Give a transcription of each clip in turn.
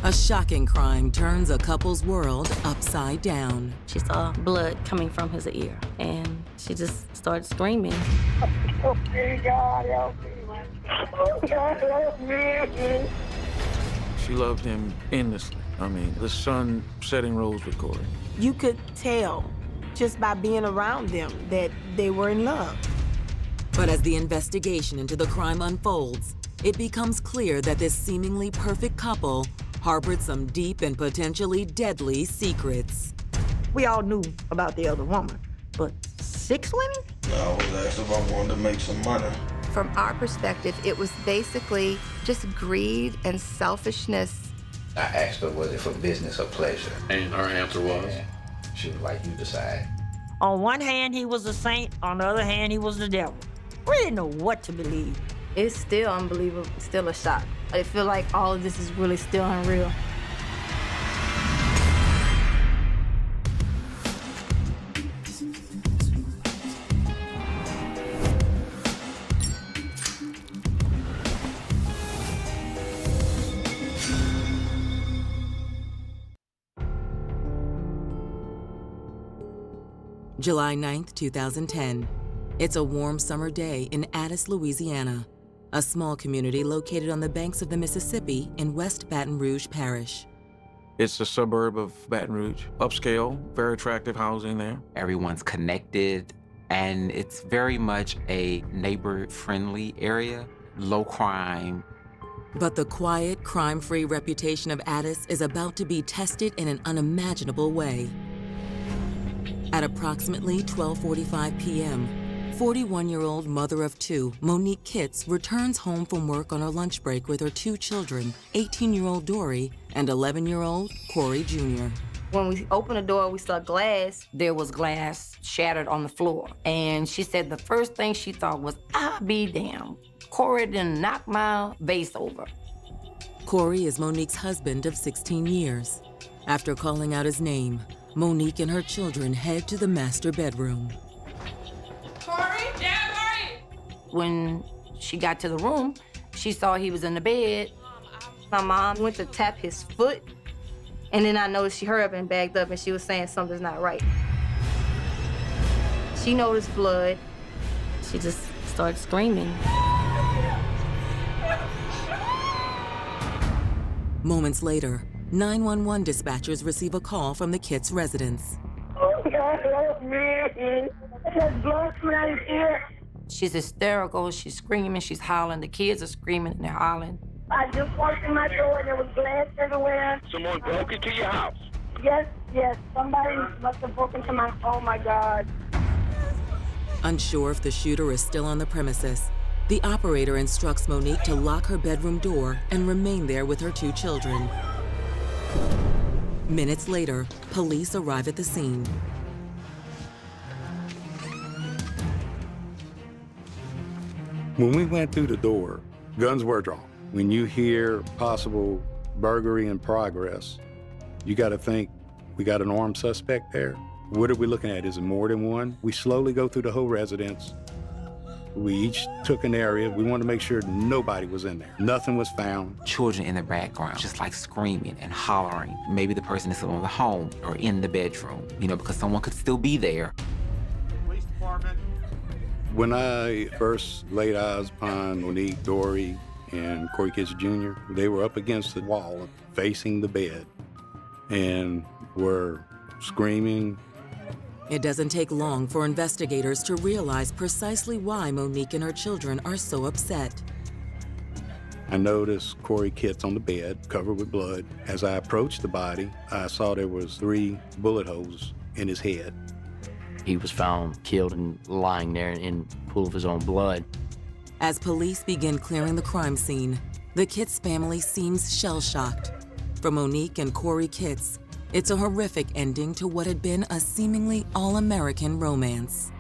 A shocking crime turns a couple's world upside down. She saw blood coming from his ear, and she just started screaming. Oh, God, help me. Oh, God, help me. She loved him endlessly. I mean, the sun setting rose with Corey. You could tell just by being around them that they were in love. But as the investigation into the crime unfolds, it becomes clear that this seemingly perfect couple harbored some deep and potentially deadly secrets. We all knew about the other woman, but 6 women? I was asked if I wanted to make some money. From our perspective, it was basically just greed and selfishness. I asked her, was it for business or pleasure? And her answer was? Yeah. She was like, you decide. On one hand, he was a saint. On the other hand, he was the devil. We didn't know what to believe. It's still unbelievable, still a shock. I feel like all of this is really still unreal. July 9th, 2010. It's a warm summer day in Addis, Louisiana, a small community located on the banks of the Mississippi in West Baton Rouge Parish. It's a suburb of Baton Rouge, upscale, very attractive housing there. Everyone's connected, and it's very much a neighbor-friendly area, low crime. But the quiet, crime-free reputation of Addis is about to be tested in an unimaginable way. At approximately 12:45 p.m., 41-year-old mother of 2, Monique Kitts, returns home from work on her lunch break with her 2 children, 18-year-old Dory and 11-year-old Corey Jr. When we opened the door, we saw glass. There was glass shattered on the floor. And she said the first thing she thought was, I'll be damned. Corey done knocked my vase over. Corey is Monique's husband of 16 years. After calling out his name, Monique and her children head to the master bedroom. Corey? Yeah, Corey! When she got to the room, she saw he was in the bed. My mom went to tap his foot, and then I noticed she hurried up and backed up, and she was saying something's not right. She noticed blood. She just started screaming. Moments later, 911 dispatchers receive a call from the Kitts residence. Oh, God, help me. There's blood coming out of his ear. She's hysterical, she's screaming, she's hollering. The kids are screaming and they're hollering. I just walked in my door and there was glass everywhere. Someone broke into your house? Yes, yes. Somebody must have broken into my, oh my God. Unsure if the shooter is still on the premises, the operator instructs Monique to lock her bedroom door and remain there with her 2 children. Minutes later, police arrive at the scene. When we went through the door, guns were drawn. When you hear possible burglary in progress, you got to think, we got an armed suspect there? What are we looking at? Is it more than one? We slowly go through the whole residence. We each took an area. We wanted to make sure nobody was in there. Nothing was found. Children in the background, just like screaming and hollering. Maybe the person is still in the home or in the bedroom, you know, because someone could still be there. Police department. When I first laid eyes upon Monique, Dory, and Corey Kitts Jr., they were up against the wall, facing the bed, and were screaming. It doesn't take long for investigators to realize precisely why Monique and her children are so upset. I noticed Corey Kitts on the bed, covered with blood. As I approached the body, I saw there was 3 bullet holes in his head. He was found killed and lying there in a pool of his own blood. As police begin clearing the crime scene, the Kitts family seems shell-shocked. For Monique and Corey Kitts, it's a horrific ending to what had been a seemingly all-American romance.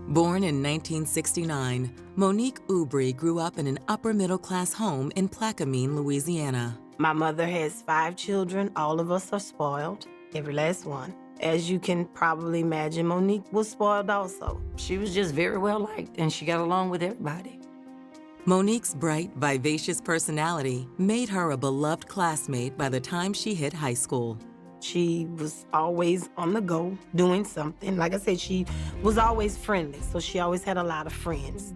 Born in 1969, Monique Oubry grew up in an upper-middle-class home in Plaquemine, Louisiana. My mother has 5 children. All of us are spoiled, every last one. As you can probably imagine, Monique was spoiled also. She was just very well liked and she got along with everybody. Monique's bright, vivacious personality made her a beloved classmate by the time she hit high school. She was always on the go, doing something. Like I said, she was always friendly, so she always had a lot of friends.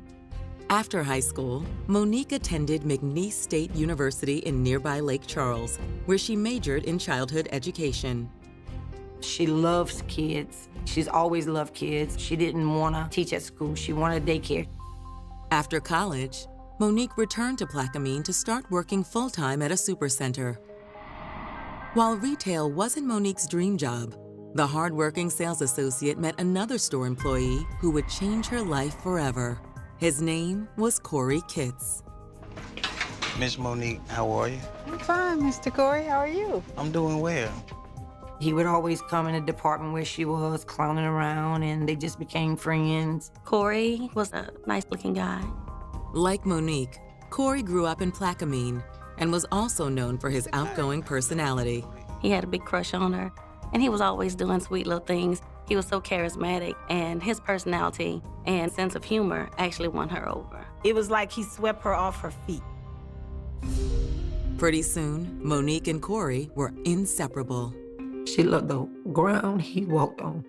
After high school, Monique attended McNeese State University in nearby Lake Charles, where she majored in childhood education. She loves kids. She's always loved kids. She didn't want to teach at school. She wanted daycare. After college, Monique returned to Plaquemine to start working full-time at a supercenter. While retail wasn't Monique's dream job, the hard-working sales associate met another store employee who would change her life forever. His name was Corey Kitts. Miss Monique, how are you? I'm fine, Mr. Corey. How are you? I'm doing well. He would always come in the department where she was, clowning around, and they just became friends. Corey was a nice-looking guy. Like Monique, Corey grew up in Plaquemine and was also known for his outgoing personality. He had a big crush on her, and he was always doing sweet little things. He was so charismatic, and his personality and sense of humor actually won her over. It was like he swept her off her feet. Pretty soon, Monique and Corey were inseparable. She loved the ground he walked on.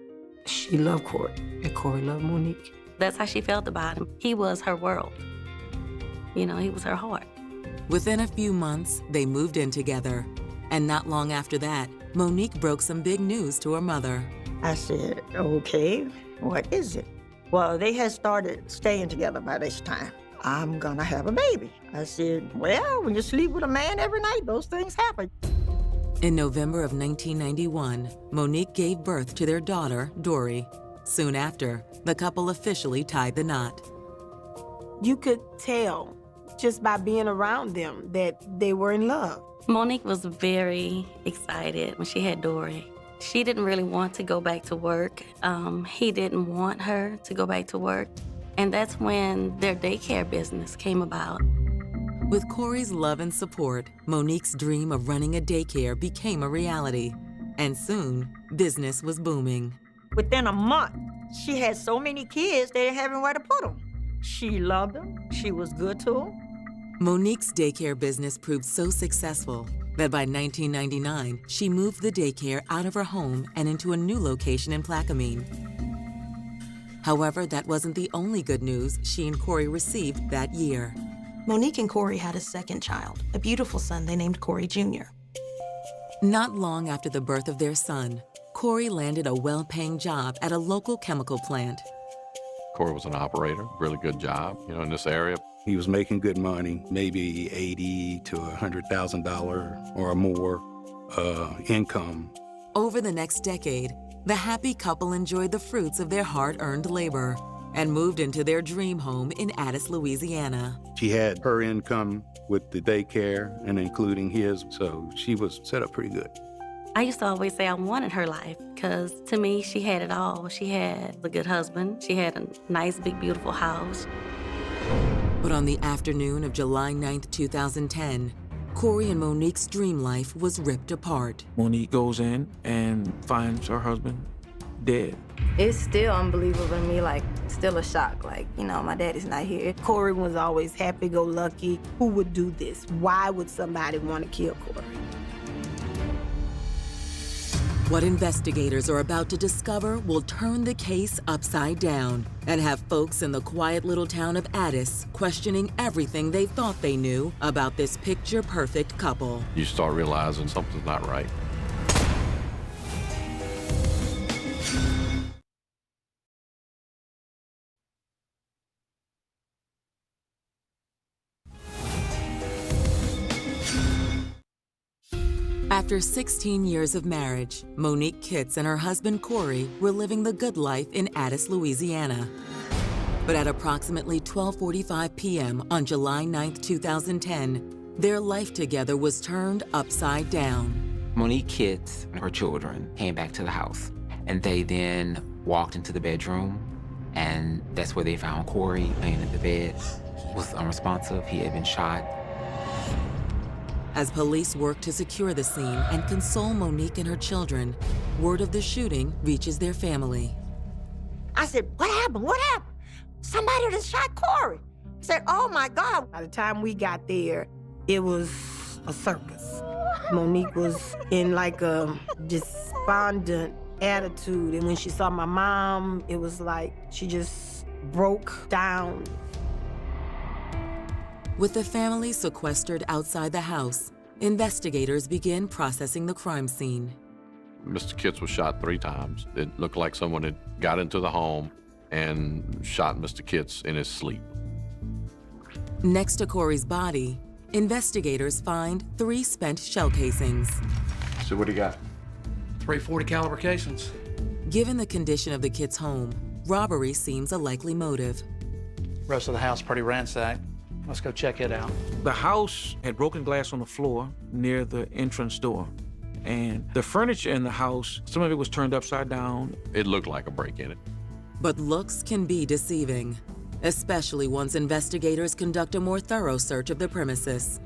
She loved Corey, and Corey loved Monique. That's how she felt about him. He was her world. You know, he was her heart. Within a few months, they moved in together. And not long after that, Monique broke some big news to her mother. I said, okay, what is it? Well, they had started staying together by this time. I'm gonna have a baby. I said, well, when you sleep with a man every night, those things happen. In November of 1991, Monique gave birth to their daughter, Dory. Soon after, the couple officially tied the knot. You could tell just by being around them that they were in love. Monique was very excited when she had Dory. She didn't really want to go back to work. He didn't want her to go back to work. And that's when their daycare business came about. With Corey's love and support, Monique's dream of running a daycare became a reality. And soon, business was booming. Within a month, she had so many kids, they didn't have anywhere to put them. She loved them. She was good to them. Monique's daycare business proved so successful that by 1999, she moved the daycare out of her home and into a new location in Plaquemine. However, that wasn't the only good news she and Corey received that year. Monique and Corey had a second child, a beautiful son they named Corey Jr. Not long after the birth of their son, Corey landed a well-paying job at a local chemical plant. Corey was an operator, really good job, in this area. He was making good money, maybe $80,000 to $100,000 or more income. Over the next decade, the happy couple enjoyed the fruits of their hard-earned labor and moved into their dream home in Addis, Louisiana. She had her income with the daycare and including his, so she was set up pretty good. I used to always say I wanted her life because to me, she had it all. She had a good husband. She had a nice, big, beautiful house. But on the afternoon of July 9th, 2010, Corey and Monique's dream life was ripped apart. Monique goes in and finds her husband dead. It's still unbelievable to me, still a shock. My daddy's not here. Corey was always happy-go-lucky. Who would do this? Why would somebody want to kill Corey? What investigators are about to discover will turn the case upside down and have folks in the quiet little town of Addis questioning everything they thought they knew about this picture-perfect couple. You start realizing something's not right. After 16 years of marriage, Monique Kitts and her husband Corey were living the good life in Addis, Louisiana. But at approximately 12:45 p.m. on July 9th, 2010, their life together was turned upside down. Monique Kitts and her children came back to the house, and they then walked into the bedroom, and that's where they found Corey laying in the bed. He was unresponsive. He had been shot. As police work to secure the scene and console Monique and her children, word of the shooting reaches their family. I said, what happened? What happened? Somebody just shot Corey. Said, oh my God. By the time we got there, it was a circus. Monique was in like a despondent attitude. And when she saw my mom, it was like she just broke down. With the family sequestered outside the house, investigators begin processing the crime scene. Mr. Kitts was shot 3 times. It looked like someone had got into the home and shot Mr. Kitts in his sleep. Next to Corey's body, investigators find 3 spent shell casings. So what do you got? 3 .40 caliber casings. Given the condition of the Kitts' home, robbery seems a likely motive. Rest of the house pretty ransacked. Let's go check it out. The house had broken glass on the floor near the entrance door. And the furniture in the house, some of it was turned upside down. It looked like a break-in. But looks can be deceiving, especially once investigators conduct a more thorough search of the premises.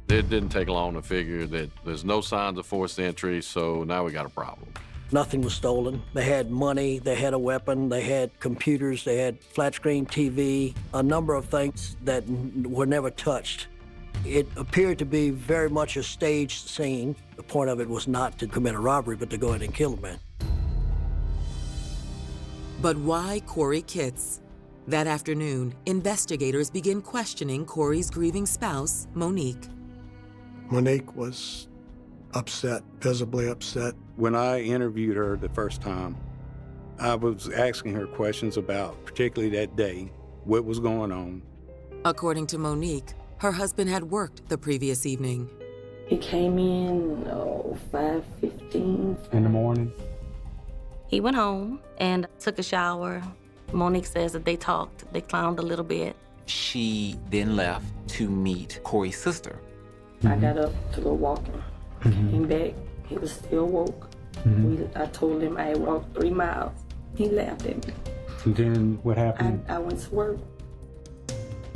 It didn't take long to figure that there's no signs of forced entry, so now we got a problem. Nothing was stolen. They had money, they had a weapon, they had computers, they had flat screen TV, a number of things that were never touched. It appeared to be very much a staged scene. The point of it was not to commit a robbery, but to go in and kill a man. But why Corey Kitts? That afternoon, investigators begin questioning Corey's grieving spouse, Monique. Monique was upset, visibly upset. When I interviewed her the first time, I was asking her questions about, particularly that day, what was going on. According to Monique, her husband had worked the previous evening. He came in 5:15. In the morning? He went home and took a shower. Monique says that they talked, they clowned a little bit. She then left to meet Corey's sister. I got up to go walking. Came back, he was still woke. I told him I had walked 3 miles. He laughed at me. And then what happened? I went to work.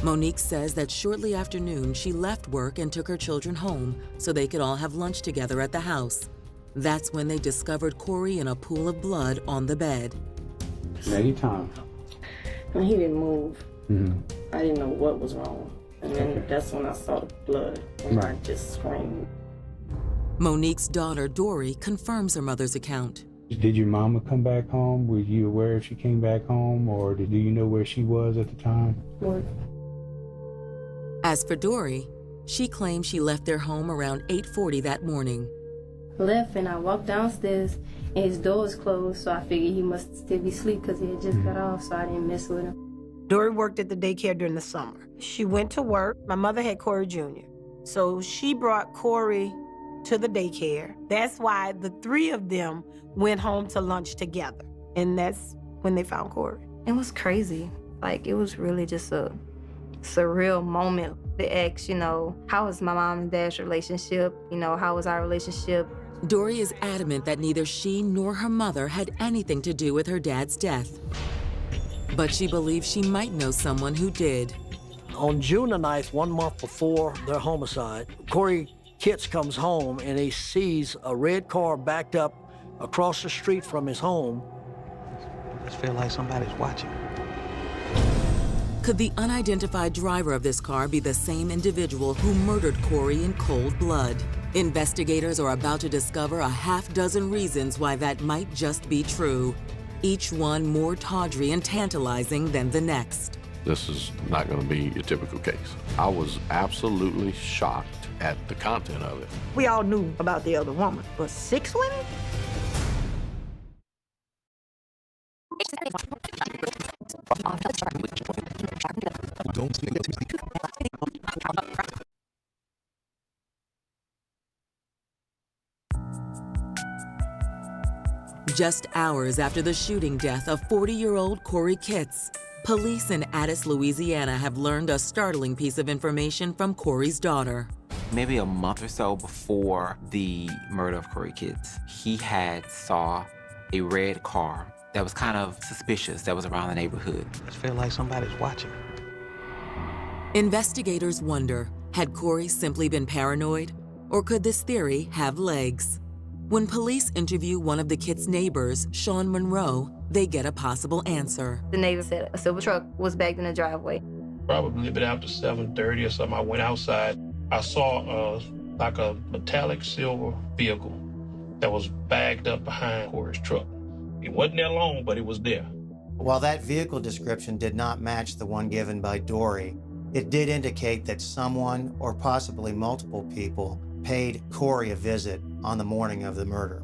Monique says that shortly after noon, she left work and took her children home so they could all have lunch together at the house. That's when they discovered Corey in a pool of blood on the bed. Anytime. And he didn't move. I didn't know what was wrong. And then that's when I saw the blood, and I just screamed. Monique's daughter, Dory, confirms her mother's account. Did your mama come back home? Were you aware if she came back home, or do you know where she was at the time? What? As for Dory, she claims she left their home around 8:40 that morning. Left and I walked downstairs and his door was closed, so I figured he must still be asleep because he had just got off, so I didn't mess with him. Dory worked at the daycare during the summer. She went to work. My mother had Corey Jr., so she brought Corey to the daycare. That's why the 3 of them went home to lunch together, and that's when they found Corey. It was crazy. Like, it was really just a surreal moment. They asked, how was my mom and dad's relationship? How was our relationship? Dory is adamant that neither she nor her mother had anything to do with her dad's death. But she believes she might know someone who did. On June the 9th, 1 month before their homicide, Corey Kitts comes home and he sees a red car backed up across the street from his home. I just feel like somebody's watching. Could the unidentified driver of this car be the same individual who murdered Corey in cold blood? Investigators are about to discover a half-dozen reasons why that might just be true, each one more tawdry and tantalizing than the next. This is not going to be a typical case. I was absolutely shocked at the content of it. We all knew about the other woman, but 6 women? Just hours after the shooting death of 40-year-old Corey Kitts, police in Addis, Louisiana have learned a startling piece of information from Corey's daughter. Maybe a month or so before the murder of Corey Kitts, he had saw a red car that was kind of suspicious that was around the neighborhood. I just feel like somebody's watching. Investigators wonder, had Corey simply been paranoid? Or could this theory have legs? When police interview one of the Kitts' neighbors, Sean Monroe, they get a possible answer. The neighbor said a silver truck was backed in the driveway. Probably a little bit after 7:30 or something, I went outside. I saw like a metallic silver vehicle that was bagged up behind Corey's truck. It wasn't there long, but it was there. While that vehicle description did not match the one given by Dory, it did indicate that someone, or possibly multiple people, paid Corey a visit on the morning of the murder.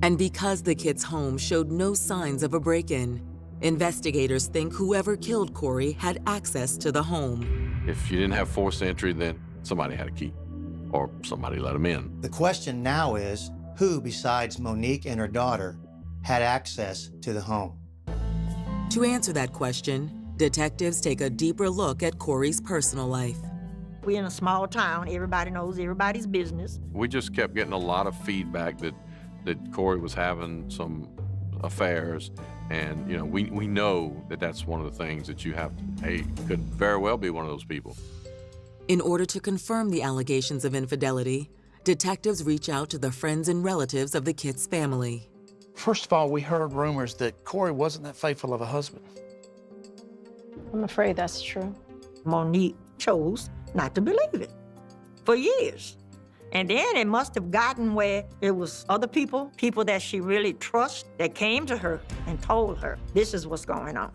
And because the kids' home showed no signs of a break-in, investigators think whoever killed Corey had access to the home. If you didn't have forced entry, then somebody had a key, or somebody let them in. The question now is, who besides Monique and her daughter had access to the home? To answer that question, detectives take a deeper look at Corey's personal life. We're in a small town. Everybody knows everybody's business. We just kept getting a lot of feedback that Corey was having some affairs, and we know that that's one of the things that you have to, hey, could very well be one of those people. In order to confirm the allegations of infidelity, detectives reach out to the friends and relatives of the Kitts family. First of all, we heard rumors that Corey wasn't that faithful of a husband. I'm afraid that's true. Monique chose not to believe it for years. And then it must have gotten where it was other people that she really trusts, that came to her and told her, this is what's going on.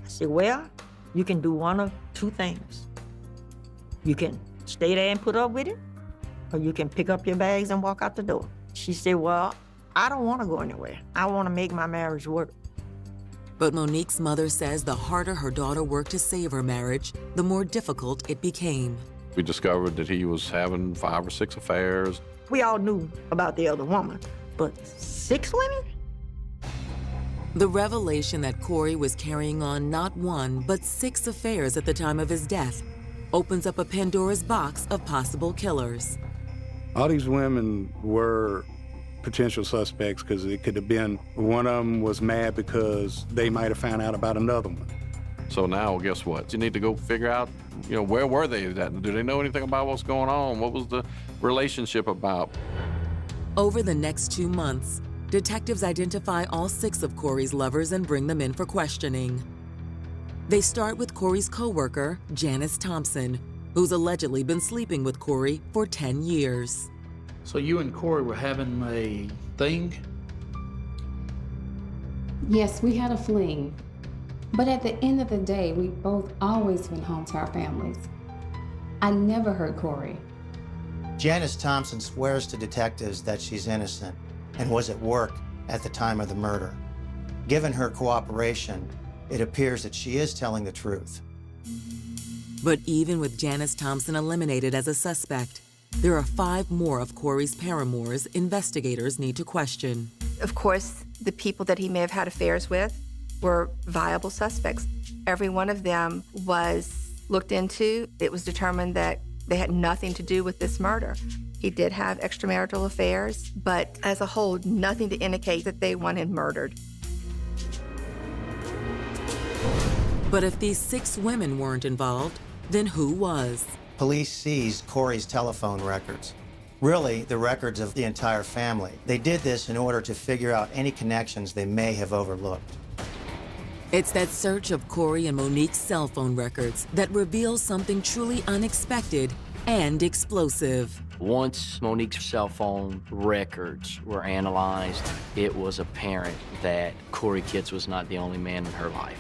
I said, well, you can do one of two things. You can stay there and put up with it, or you can pick up your bags and walk out the door. She said, well, I don't want to go anywhere. I want to make my marriage work. But Monique's mother says the harder her daughter worked to save her marriage, the more difficult it became. We discovered that he was having 5 or 6 affairs. We all knew about the other woman, but 6 women? The revelation that Corey was carrying on not 1, but 6 affairs at the time of his death opens up a Pandora's box of possible killers. All these women were potential suspects because it could have been one of them was mad because they might have found out about another one. So now, guess what? You need to go figure out, where were they at? Do they know anything about what's going on? What was the relationship about? Over the next 2 months, detectives identify all 6 of Corey's lovers and bring them in for questioning. They start with Corey's co-worker, Janice Thompson, who's allegedly been sleeping with Corey for 10 years. So you and Corey were having a thing? Yes, we had a fling. But at the end of the day, we both always went home to our families. I never hurt Corey. Janice Thompson swears to detectives that she's innocent and was at work at the time of the murder. Given her cooperation, it appears that she is telling the truth. But even with Janice Thompson eliminated as a suspect, there are 5 more of Corey's paramours investigators need to question. Of course, the people that he may have had affairs with were viable suspects. Every one of them was looked into. It was determined that they had nothing to do with this murder. He did have extramarital affairs, but as a whole, nothing to indicate that they wanted murdered. But if these 6 women weren't involved, then who was? Police seized Corey's telephone records. Really, the records of the entire family. They did this in order to figure out any connections they may have overlooked. It's that search of Corey and Monique's cell phone records that reveals something truly unexpected and explosive. Once Monique's cell phone records were analyzed, it was apparent that Corey Kitts was not the only man in her life.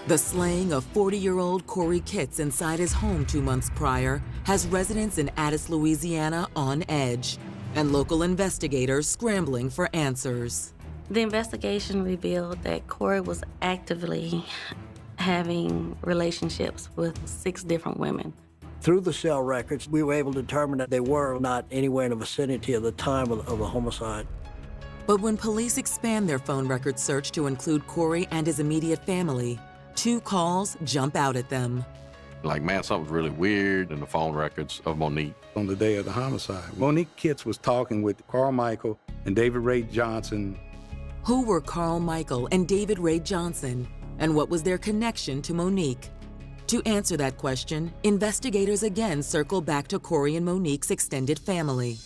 The slaying of 40-year-old Corey Kitts inside his home 2 months prior has residents in Addis, Louisiana on edge, and local investigators scrambling for answers. The investigation revealed that Corey was actively having relationships with 6 different women. Through the cell records, we were able to determine that they were not anywhere in the vicinity of the time of the homicide. But when police expand their phone record search to include Corey and his immediate family, 2 calls jump out at them. Like, man, something's really weird in the phone records of Monique. On the day of the homicide, Monique Kitts was talking with Carl Michael and David Ray Johnson. Who were Carl Michael and David Ray Johnson, and what was their connection to Monique? To answer that question, investigators again circle back to Corey and Monique's extended family.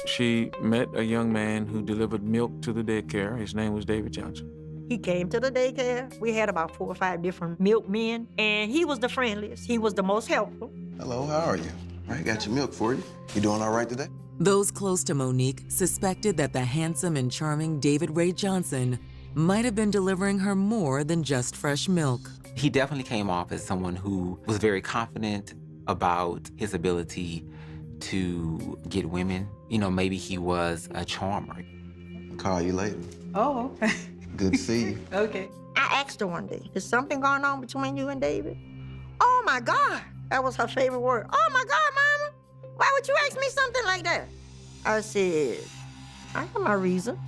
She met a young man who delivered milk to the daycare. His name was David Johnson. He came to the daycare. We had about 4 or 5 different milkmen, and he was the friendliest. He was the most helpful. Hello, how are you? I got your milk for you. You doing all right today? Those close to Monique suspected that the handsome and charming David Ray Johnson might have been delivering her more than just fresh milk. He definitely came off as someone who was very confident about his ability to get women. You know, maybe he was a charmer. I'll call you later. Oh, okay. Good to see you. Okay. I asked her one day, is something going on between you and David? Oh, my God. That was her favorite word. Oh, my God, Mama. Why would you ask me something like that? I said, I have my reasons.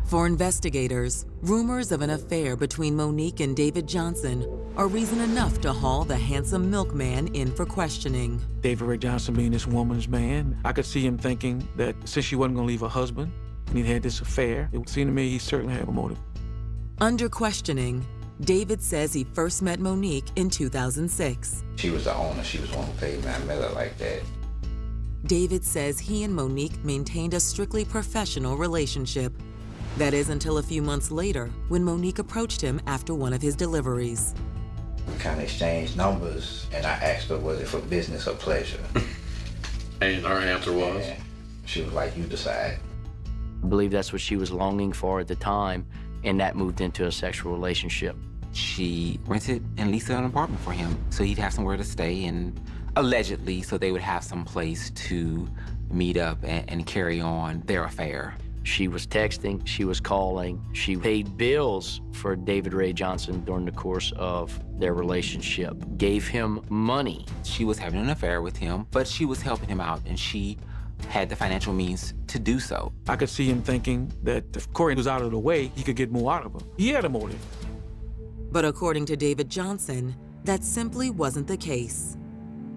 For investigators, rumors of an affair between Monique and David Johnson are reason enough to haul the handsome milkman in for questioning. David Ray Johnson being this woman's man, I could see him thinking that since she wasn't gonna leave her husband, and he'd had this affair, it would seem to me he certainly had a motive. Under questioning, David says he first met Monique in 2006. She was the owner. She was the one who paid me. I met her like that. David says he and Monique maintained a strictly professional relationship. That is until a few months later, when Monique approached him after one of his deliveries. We kind of exchanged numbers, and I asked her, was it for business or pleasure? And her answer was? And she was like, you decide. I believe that's what she was longing for at the time, and that moved into a sexual relationship. She rented and leased an apartment for him so he'd have somewhere to stay, and allegedly so they would have some place to meet up and carry on their affair. She was texting, she was calling, she paid bills for David Ray Johnson during the course of their relationship, gave him money. She was having an affair with him, but she was helping him out, and she had the financial means to do so. I could see him thinking that if Corey was out of the way, he could get more out of her. He had a motive. But according to David Johnson, that simply wasn't the case.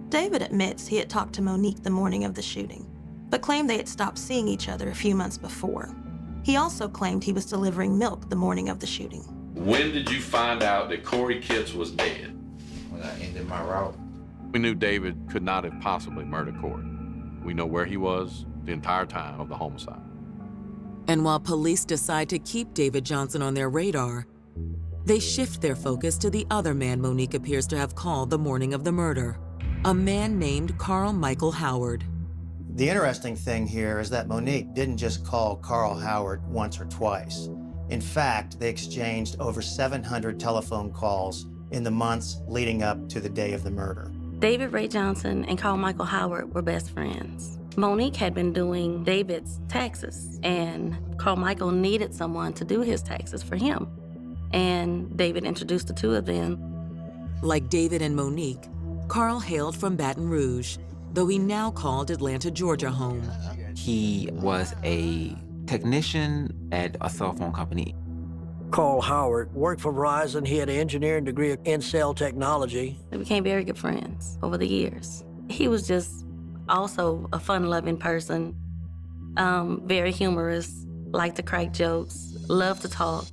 David admits he had talked to Monique the morning of the shooting, but claimed they had stopped seeing each other a few months before. He also claimed he was delivering milk the morning of the shooting. When did you find out that Corey Kitts was dead? When I ended my route. We knew David could not have possibly murdered Corey. We know where he was the entire time of the homicide. And while police decide to keep David Johnson on their radar, they shift their focus to the other man Monique appears to have called the morning of the murder, a man named Carl Michael Howard. The interesting thing here is that Monique didn't just call Carl Howard once or twice. In fact, they exchanged over 700 telephone calls in the months leading up to the day of the murder. David Ray Johnson and Carl Michael Howard were best friends. Monique had been doing David's taxes, and Carl Michael needed someone to do his taxes for him. And David introduced the two of them. Like David and Monique, Carl hailed from Baton Rouge, though he now called Atlanta, Georgia home. He was a technician at a cell phone company. Carl Howard worked for Verizon. He had an engineering degree in cell technology. They became very good friends over the years. He was just also a fun-loving person, very humorous, liked to crack jokes, loved to talk.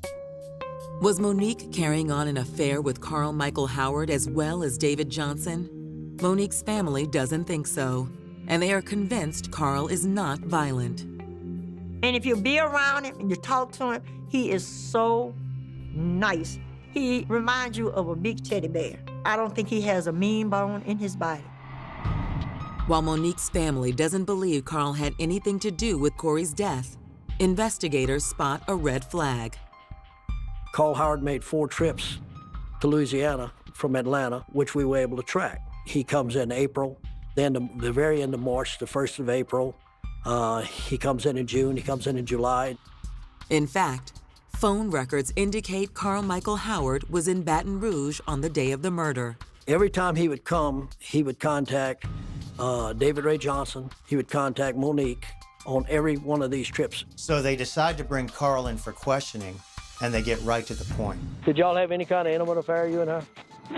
Was Monique carrying on an affair with Carl Michael Howard as well as David Johnson? Monique's family doesn't think so, and they are convinced Carl is not violent. And if you be around him and you talk to him, he is so nice. He reminds you of a big teddy bear. I don't think he has a mean bone in his body. While Monique's family doesn't believe Carl had anything to do with Corey's death, investigators spot a red flag. Carl Howard made 4 trips to Louisiana from Atlanta, which we were able to track. He comes in April, then the very end of March, the 1st of April. He comes in June, he comes in July. In fact, phone records indicate Carl Michael Howard was in Baton Rouge on the day of the murder. Every time he would come, he would contact David Ray Johnson. He would contact Monique on every one of these trips. So they decide to bring Carl in for questioning, and they get right to the point. Did y'all have any kind of intimate affair, you and her?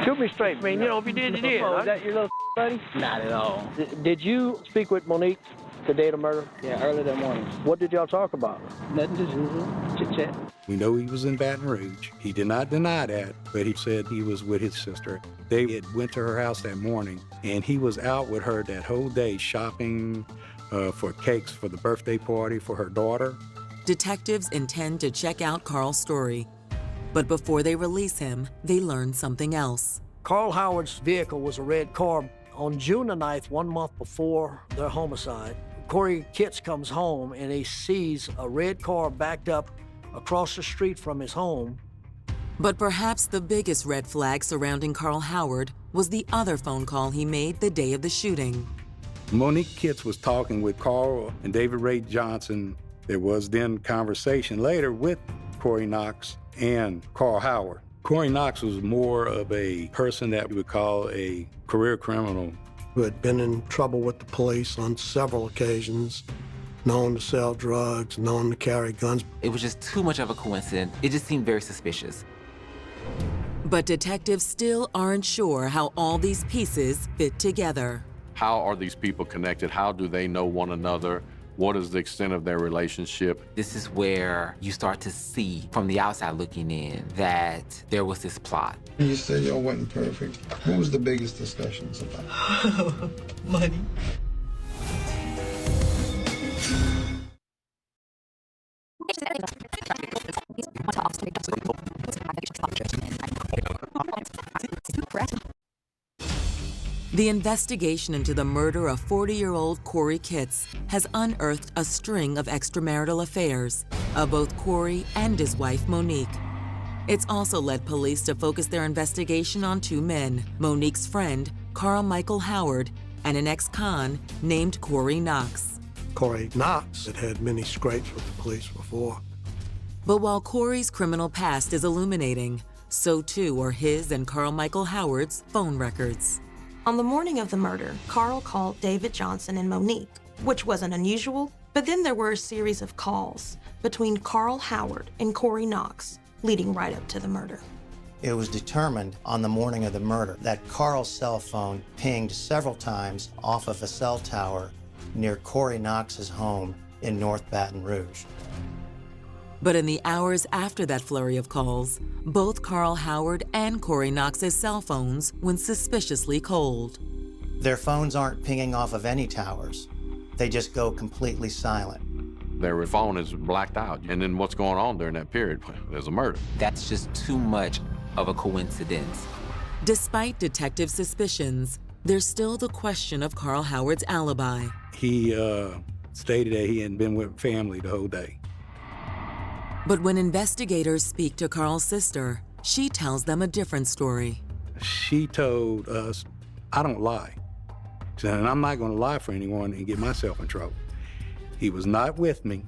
Shoot me straight, man. You know, if you did, you did. Was that your little buddy? Not at all. Did you speak with Monique The day of the murder? Yeah, early that morning. What did y'all talk about? Nothing, just usual chit-chat. We know he was in Baton Rouge. He did not deny that, but he said he was with his sister. They had went to her house that morning, and he was out with her that whole day shopping for cakes for the birthday party for her daughter. Detectives intend to check out Carl's story, but before they release him, they learn something else. Carl Howard's vehicle was a red car. On June the 9th, 1 month before their homicide, Corey Kitts comes home and he sees a red car backed up across the street from his home. But perhaps the biggest red flag surrounding Carl Howard was the other phone call he made the day of the shooting. Monique Kitts was talking with Carl and David Ray Johnson. There was then conversation later with Corey Knox and Carl Howard. Corey Knox was more of a person that we would call a career criminal. Who had been in trouble with the police on several occasions, known to sell drugs, known to carry guns. It was just too much of a coincidence. It just seemed very suspicious. But detectives still aren't sure how all these pieces fit together. How are these people connected? How do they know one another? What is the extent of their relationship? This is where you start to see, from the outside looking in, that there was this plot. You said y'all wasn't perfect. What was the biggest discussions about? Money. The investigation into the murder of 40-year-old Corey Kitts has unearthed a string of extramarital affairs of both Corey and his wife, Monique. It's also led police to focus their investigation on two men, Monique's friend, Carl Michael Howard, and an ex-con named Corey Knox. Corey Knox had had many scrapes with the police before. But while Corey's criminal past is illuminating, so too are his and Carl Michael Howard's phone records. On the morning of the murder, Carl called David Johnson and Monique, which wasn't unusual, but then there were a series of calls between Carl Howard and Corey Knox, leading right up to the murder. It was determined on the morning of the murder that Carl's cell phone pinged several times off of a cell tower near Corey Knox's home in North Baton Rouge. But in the hours after that flurry of calls, both Carl Howard and Corey Knox's cell phones went suspiciously cold. Their phones aren't pinging off of any towers. They just go completely silent. Their phone is blacked out. And then what's going on during that period? There's a murder. That's just too much of a coincidence. Despite detective suspicions, there's still the question of Carl Howard's alibi. He stated that he hadn't been with family the whole day. But when investigators speak to Carl's sister, she tells them a different story. She told us, I don't lie. She said, and I'm not going to lie for anyone and get myself in trouble. He was not with me.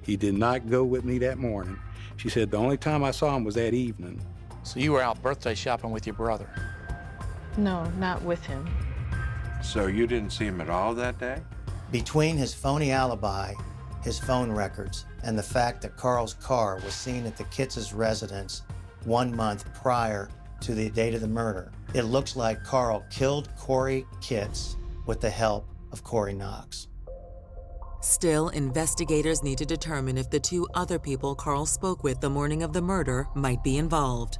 He did not go with me that morning. She said the only time I saw him was that evening. So you were out birthday shopping with your brother? No, not with him. So you didn't see him at all that day? Between his phony alibi, his phone records, and the fact that Carl's car was seen at the Kitts' residence 1 month prior to the date of the murder, it looks like Carl killed Corey Kitts with the help of Corey Knox. Still, investigators need to determine if the two other people Carl spoke with the morning of the murder might be involved.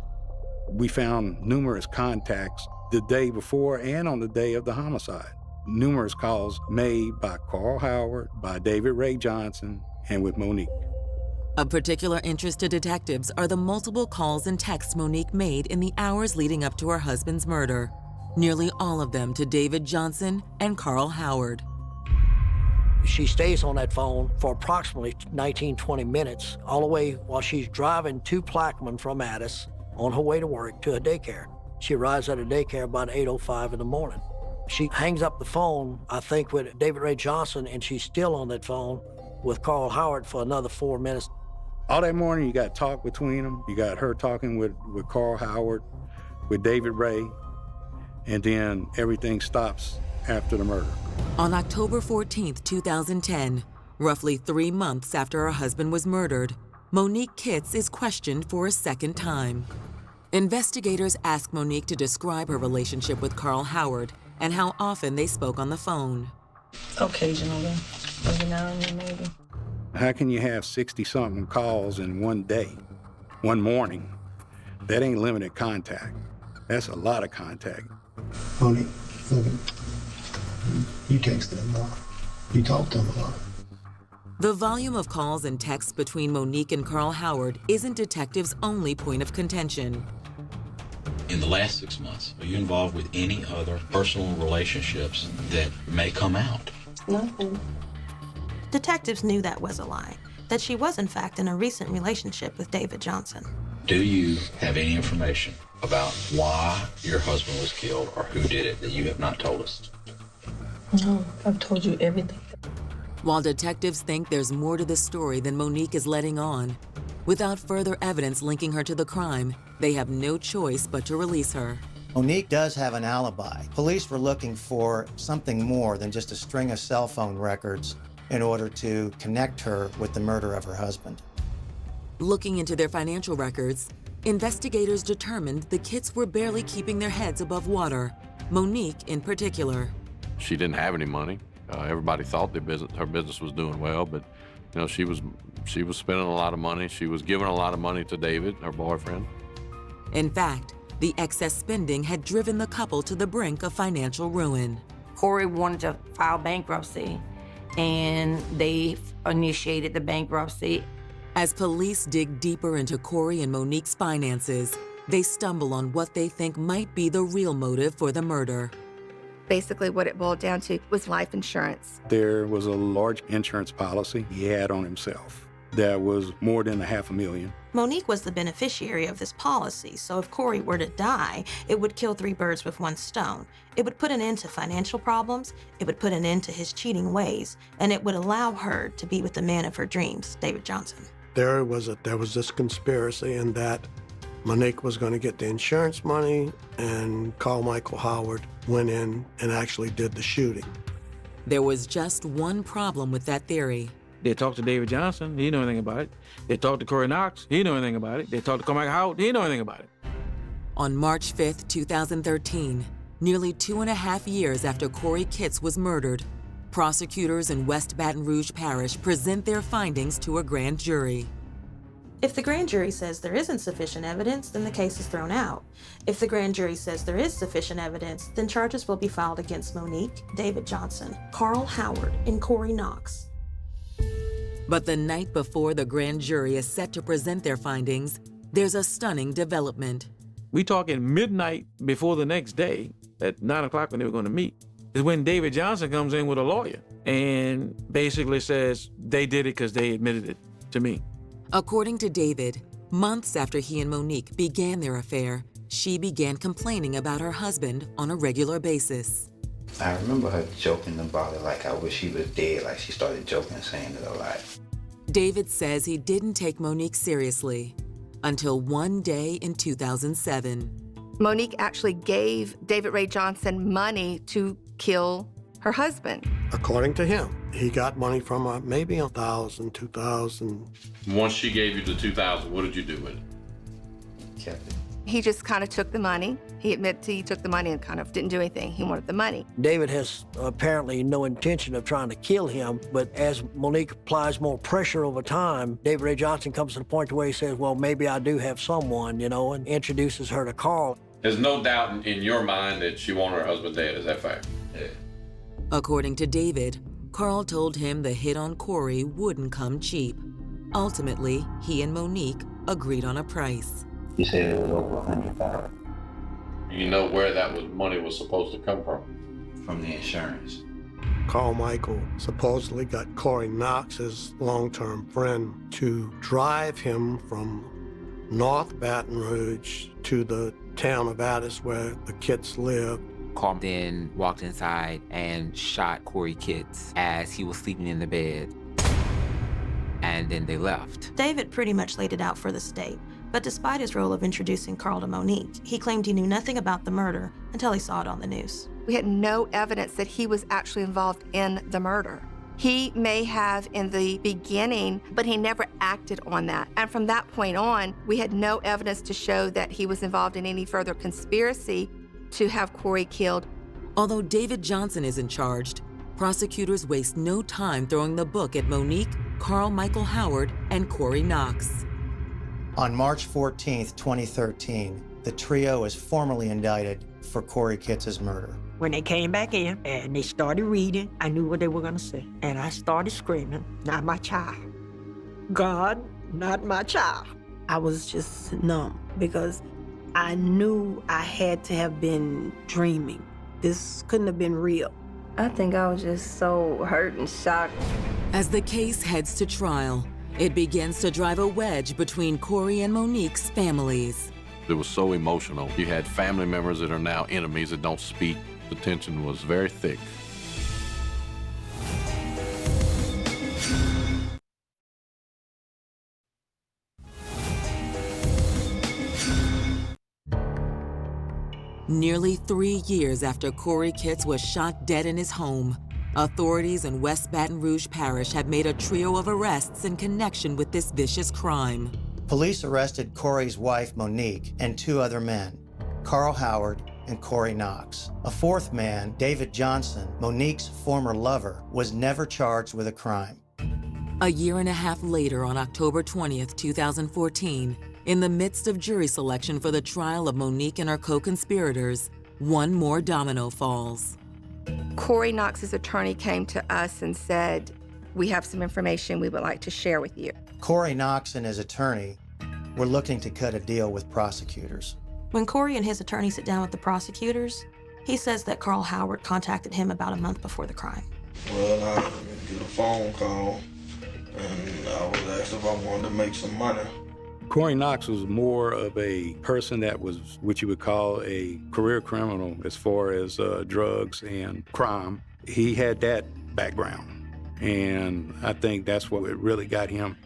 We found numerous contacts the day before and on the day of the homicide. Numerous calls made by Carl Howard, by David Ray Johnson, and with Monique. Of particular interest to detectives are the multiple calls and texts Monique made in the hours leading up to her husband's murder, nearly all of them to David Johnson and Carl Howard. She stays on that phone for approximately 19-20 minutes, all the way while she's driving to Plaquemine from Addis on her way to work to a daycare. She arrives at a daycare about 8:05 in the morning. She hangs up the phone, I think, with David Ray Johnson, and she's still on that phone with Carl Howard for another 4 minutes. All that morning, you got talk between them. You got her talking with Carl Howard, with David Ray, and then everything stops after the murder. On October 14th, 2010, roughly 3 months after her husband was murdered, Monique Kitts is questioned for a second time. Investigators ask Monique to describe her relationship with Carl Howard and how often they spoke on the phone. Occasionally. Every now and then, maybe. How can you have 60-something calls in one day, one morning? That ain't limited contact. That's a lot of contact. Monique, look, you text them a lot. You talk to them a lot. The volume of calls and texts between Monique and Carl Howard isn't detectives' only point of contention. In the last 6 months, are you involved with any other personal relationships that may come out? Nothing. Detectives knew that was a lie, that she was in fact in a recent relationship with David Johnson. Do you have any information about why your husband was killed or who did it that you have not told us? No, I've told you everything. While detectives think there's more to the story than Monique is letting on, without further evidence linking her to the crime, they have no choice but to release her. Monique does have an alibi. Police were looking for something more than just a string of cell phone records in order to connect her with the murder of her husband. Looking into their financial records, investigators determined the Kitts were barely keeping their heads above water, Monique in particular. She didn't have any money. Everybody thought her business was doing well, but you know, she was spending a lot of money. She was giving a lot of money to David, her boyfriend. In fact, the excess spending had driven the couple to the brink of financial ruin. Corey wanted to file bankruptcy, and they initiated the bankruptcy. As police dig deeper into Corey and Monique's finances, they stumble on what they think might be the real motive for the murder. Basically, what it boiled down to was life insurance. There was a large insurance policy he had on himself that was more than $500,000. Monique was the beneficiary of this policy, so if Corey were to die, it would kill 3 birds with 1 stone. It would put an end to financial problems, it would put an end to his cheating ways, and it would allow her to be with the man of her dreams, David Johnson. There was this conspiracy in that Monique was going to get the insurance money, and Carl Michael Howard went in and actually did the shooting. There was just one problem with that theory. They talked to David Johnson, he didn't know anything about it. They talked to Corey Knox, he didn't know anything about it. They talked to Carl Michael Howard, he didn't know anything about it. On March 5th, 2013, nearly 2.5 years after Corey Kitts was murdered, prosecutors in West Baton Rouge Parish present their findings to a grand jury. If the grand jury says there isn't sufficient evidence, then the case is thrown out. If the grand jury says there is sufficient evidence, then charges will be filed against Monique, David Johnson, Carl Howard, and Corey Knox. But the night before the grand jury is set to present their findings, there's a stunning development. We talking midnight before the next day, at 9 o'clock when they were going to meet, is when David Johnson comes in with a lawyer and basically says they did it because they admitted it to me. According to David, months after he and Monique began their affair, she began complaining about her husband on a regular basis. I remember her joking about it like I wish he was dead, like she started joking, saying it a lot. David says he didn't take Monique seriously until one day in 2007. Monique actually gave David Ray Johnson money to kill her husband. According to him, he got money from her, maybe $1,000, $2,000. Once she gave you the $2,000, what did you do with it? Kept it. He just kind of took the money. He admitted he took the money and kind of didn't do anything. He wanted the money. David has apparently no intention of trying to kill him, but as Monique applies more pressure over time, David Ray Johnson comes to the point where he says, well, maybe I do have someone, you know, and introduces her to Carl. There's no doubt in your mind that she wanted her husband dead, is that fair? Yeah. According to David, Carl told him the hit on Corey wouldn't come cheap. Ultimately, he and Monique agreed on a price. He said it was over $100,000. You know where that money was supposed to come from? From the insurance. Carl Michael supposedly got Corey Knox, his long-term friend, to drive him from North Baton Rouge to the town of Addis where the Kitts lived. Carl then walked inside and shot Corey Kitts as he was sleeping in the bed. And then they left. David pretty much laid it out for the state. But despite his role of introducing Carl to Monique, he claimed he knew nothing about the murder until he saw it on the news. We had no evidence that he was actually involved in the murder. He may have in the beginning, but he never acted on that. And from that point on, we had no evidence to show that he was involved in any further conspiracy to have Corey killed. Although David Johnson isn't charged, prosecutors waste no time throwing the book at Monique, Carl Michael Howard, and Corey Knox. On March 14, 2013, the trio is formally indicted for Corey Kitts' murder. When they came back in and they started reading, I knew what they were gonna say. And I started screaming, "Not my child. God, not my child." I was just numb because I knew I had to have been dreaming. This couldn't have been real. I think I was just so hurt and shocked. As the case heads to trial, it begins to drive a wedge between Corey and Monique's families. It was so emotional. You had family members that are now enemies that don't speak. The tension was very thick. Nearly 3 years after Corey Kitts was shot dead in his home, authorities in West Baton Rouge Parish had made a trio of arrests in connection with this vicious crime. Police arrested Corey's wife, Monique, and 2 other men, Carl Howard and Corey Knox. A 4th man, David Johnson, Monique's former lover, was never charged with a crime. A year and a half later, on October 20th, 2014, in the midst of jury selection for the trial of Monique and her co-conspirators, one more domino falls. Corey Knox's attorney came to us and said, "We have some information we would like to share with you." Corey Knox and his attorney were looking to cut a deal with prosecutors. When Corey and his attorney sit down with the prosecutors, he says that Carl Howard contacted him about a month before the crime. Well, I get a phone call, and I was asked if I wanted to make some money. Corey Knox was more of a person that was what you would call a career criminal as far as drugs and crime. He had that background, and I think that's what really got him.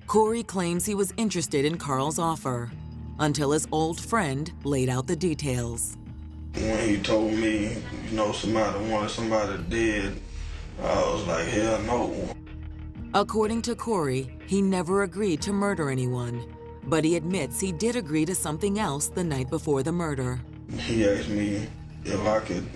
Corey claims he was interested in Carl's offer until his old friend laid out the details. When he told me, somebody wanted somebody dead, I was like, hell no. According to Corey, he never agreed to murder anyone, but he admits he did agree to something else the night before the murder. He asked me if I could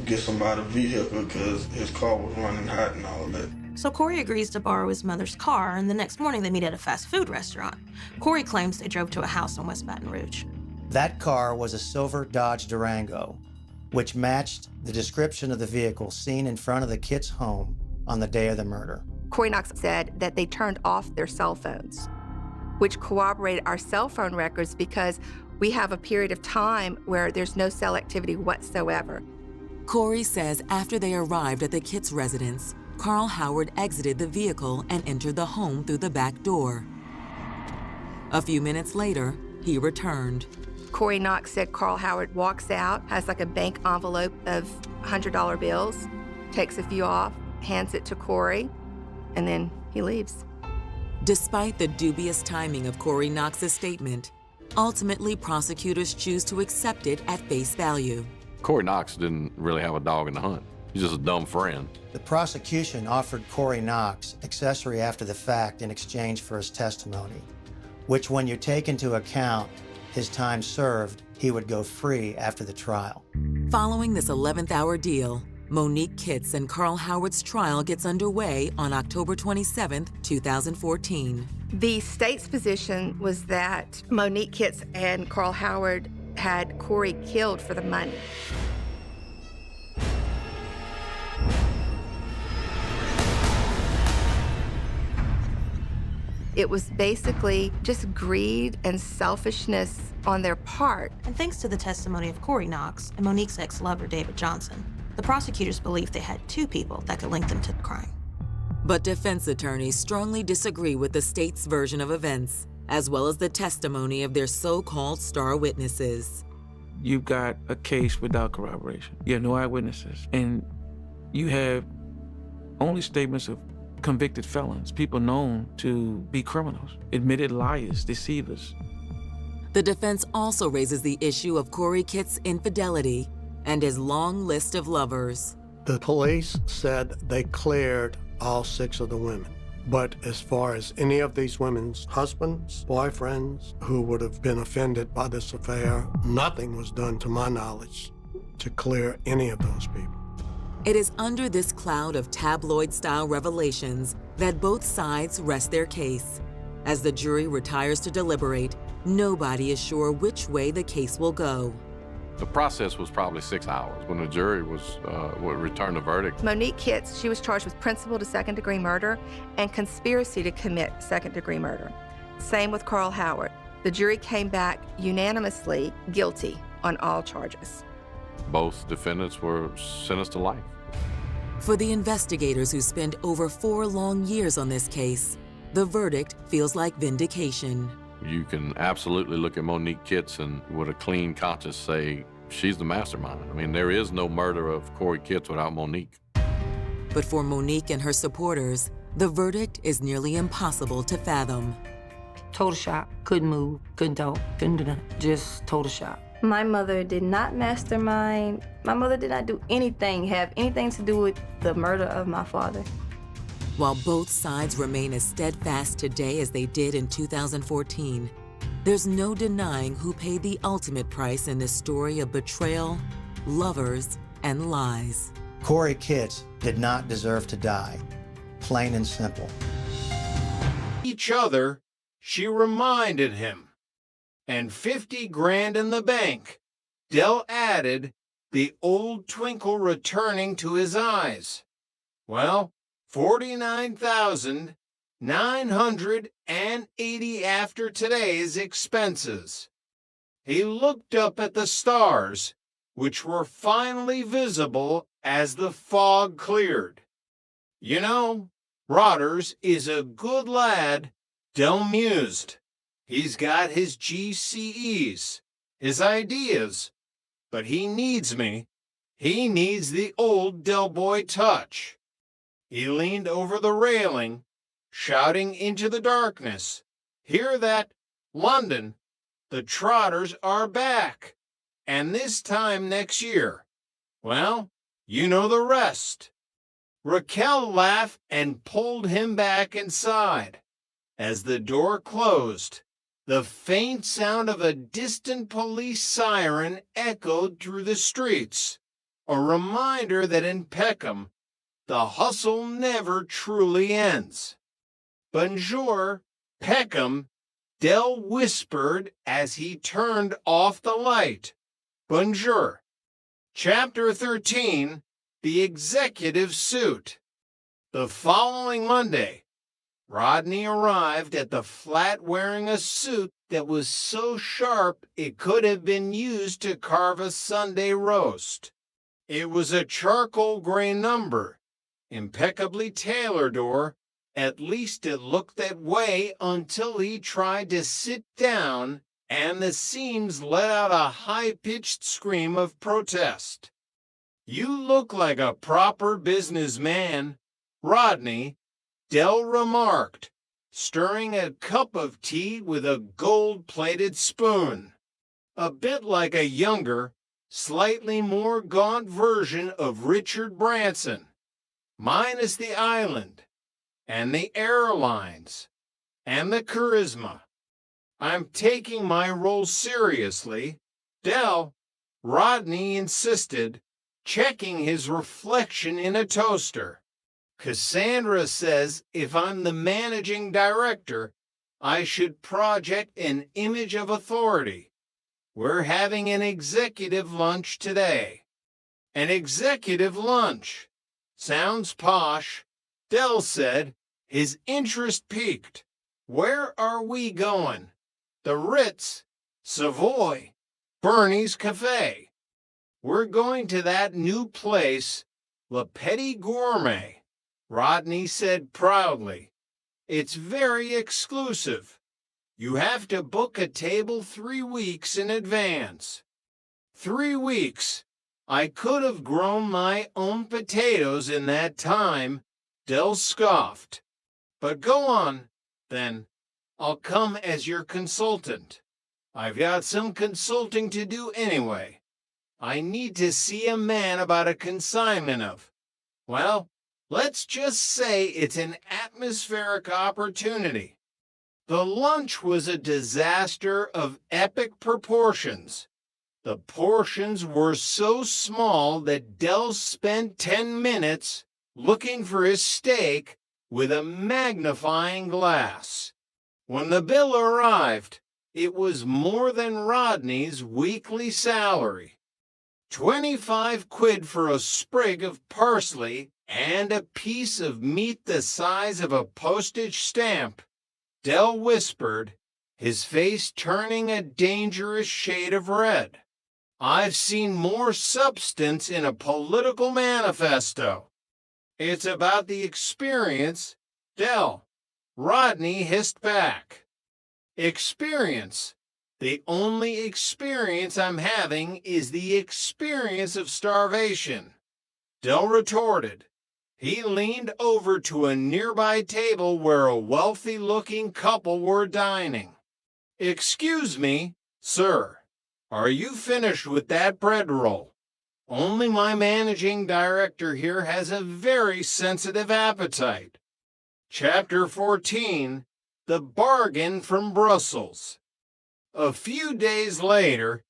get somebody a vehicle because his car was running hot and all that. So Corey agrees to borrow his mother's car, and the next morning they meet at a fast food restaurant. Corey claims they drove to a house in West Baton Rouge. That car was a silver Dodge Durango, which matched the description of the vehicle seen in front of the Kitts' home on the day of the murder. Corey Knox said that they turned off their cell phones, which corroborated our cell phone records because we have a period of time where there's no cell activity whatsoever. Corey says after they arrived at the Kitts' residence, Carl Howard exited the vehicle and entered the home through the back door. A few minutes later, he returned. Corey Knox said Carl Howard walks out, has like a bank envelope of $100 bills, takes a few off, hands it to Corey, and then he leaves. Despite the dubious timing of Corey Knox's statement, ultimately prosecutors choose to accept it at face value. Corey Knox didn't really have a dog in the hunt. He's just a dumb friend. The prosecution offered Corey Knox accessory after the fact in exchange for his testimony, which when you take into account his time served, he would go free after the trial. Following this 11th hour deal, Monique Kitts and Carl Howard's trial gets underway on October 27, 2014. The state's position was that Monique Kitts and Carl Howard had Corey killed for the money. It was basically just greed and selfishness on their part. And thanks to the testimony of Corey Knox and Monique's ex-lover, David Johnson, the prosecutors believed they had 2 people that could link them to the crime. But defense attorneys strongly disagree with the state's version of events, as well as the testimony of their so-called star witnesses. You've got a case without corroboration. You have no eyewitnesses. And you have only statements of convicted felons, people known to be criminals, admitted liars, deceivers. The defense also raises the issue of Corey Kitts' infidelity and his long list of lovers. The police said they cleared all 6 of the women. But as far as any of these women's husbands, boyfriends, who would have been offended by this affair, nothing was done to my knowledge to clear any of those people. It is under this cloud of tabloid-style revelations that both sides rest their case. As the jury retires to deliberate, nobody is sure which way the case will go. The process was probably 6 hours when the jury would return the verdict. Monique Kitts, she was charged with principal to second-degree murder and conspiracy to commit second-degree murder. Same with Carl Howard. The jury came back unanimously guilty on all charges. Both defendants were sentenced to life. For the investigators who spent over 4 long years on this case, the verdict feels like vindication. You can absolutely look at Monique Kitts and with a clean conscience say she's the mastermind. I mean, there is no murder of Corey Kitts without Monique. But for Monique and her supporters, the verdict is nearly impossible to fathom. Total shock. Couldn't move, couldn't talk, couldn't do nothing. Just total shock. My mother did not mastermind. My mother did not do anything, have anything to do with the murder of my father. While both sides remain as steadfast today as they did in 2014, there's no denying who paid the ultimate price in this story of betrayal, lovers, and lies. Corey Kitts did not deserve to die, plain and simple. Each other, she reminded him. And 50 grand in the bank, Dell added, the old twinkle returning to his eyes. Well, 49,980 after today's expenses. He looked up at the stars, which were finally visible as the fog cleared. You know, Rodgers is a good lad, Dell mused. He's got his GCEs, his ideas, but he needs me. He needs the old Del Boy touch. He leaned over the railing, shouting into the darkness, "Hear that? London, the Trotters are back, and this time next year. Well, you know the rest." Raquel laughed and pulled him back inside. As the door closed, the faint sound of a distant police siren echoed through the streets, a reminder that in Peckham, the hustle never truly ends. "Bonjour, Peckham," Dell whispered as he turned off the light. "Bonjour." Chapter 13, The Executive Suit. The following Monday, Rodney arrived at the flat wearing a suit that was so sharp it could have been used to carve a Sunday roast. It was a charcoal gray number, impeccably tailored, at least it looked that way until he tried to sit down and the seams let out a high-pitched scream of protest. "You look like a proper businessman, Rodney," Dell remarked, stirring a cup of tea with a gold-plated spoon. A bit like a younger, slightly more gaunt version of Richard Branson, minus the island, and the airlines, and the charisma. "I'm taking my role seriously, Dell," Rodney insisted, checking his reflection in a toaster. "Cassandra says if I'm the managing director, I should project an image of authority. We're having an executive lunch today." "An executive lunch? Sounds posh," Dell said, his interest piqued. "Where are we going? The Ritz, Savoy, Bernie's Cafe?" "We're going to that new place, Le Petit Gourmet," Rodney said proudly. "It's very exclusive. You have to book a table 3 weeks in advance." 3 weeks. I could have grown my own potatoes in that time, Dell scoffed. "But go on, then. I'll come as your consultant. I've got some consulting to do anyway. I need to see a man about a consignment of, well, let's just say it's an atmospheric opportunity." The lunch was a disaster of epic proportions. The portions were so small that Dell spent 10 minutes looking for his steak with a magnifying glass. When the bill arrived, it was more than Rodney's weekly salary. 25 quid for a sprig of parsley and a piece of meat the size of a postage stamp, Dell whispered, his face turning a dangerous shade of red. I've seen more substance in a political manifesto. It's about the experience, Dell. Rodney hissed back. Experience? The only experience I'm having is the experience of starvation. Dell retorted. He leaned over to a nearby table where a wealthy-looking couple were dining. Excuse me, sir. Are you finished with that bread roll? Only my managing director here has a very sensitive appetite. Chapter 14, The Bargain from Brussels. A few days later,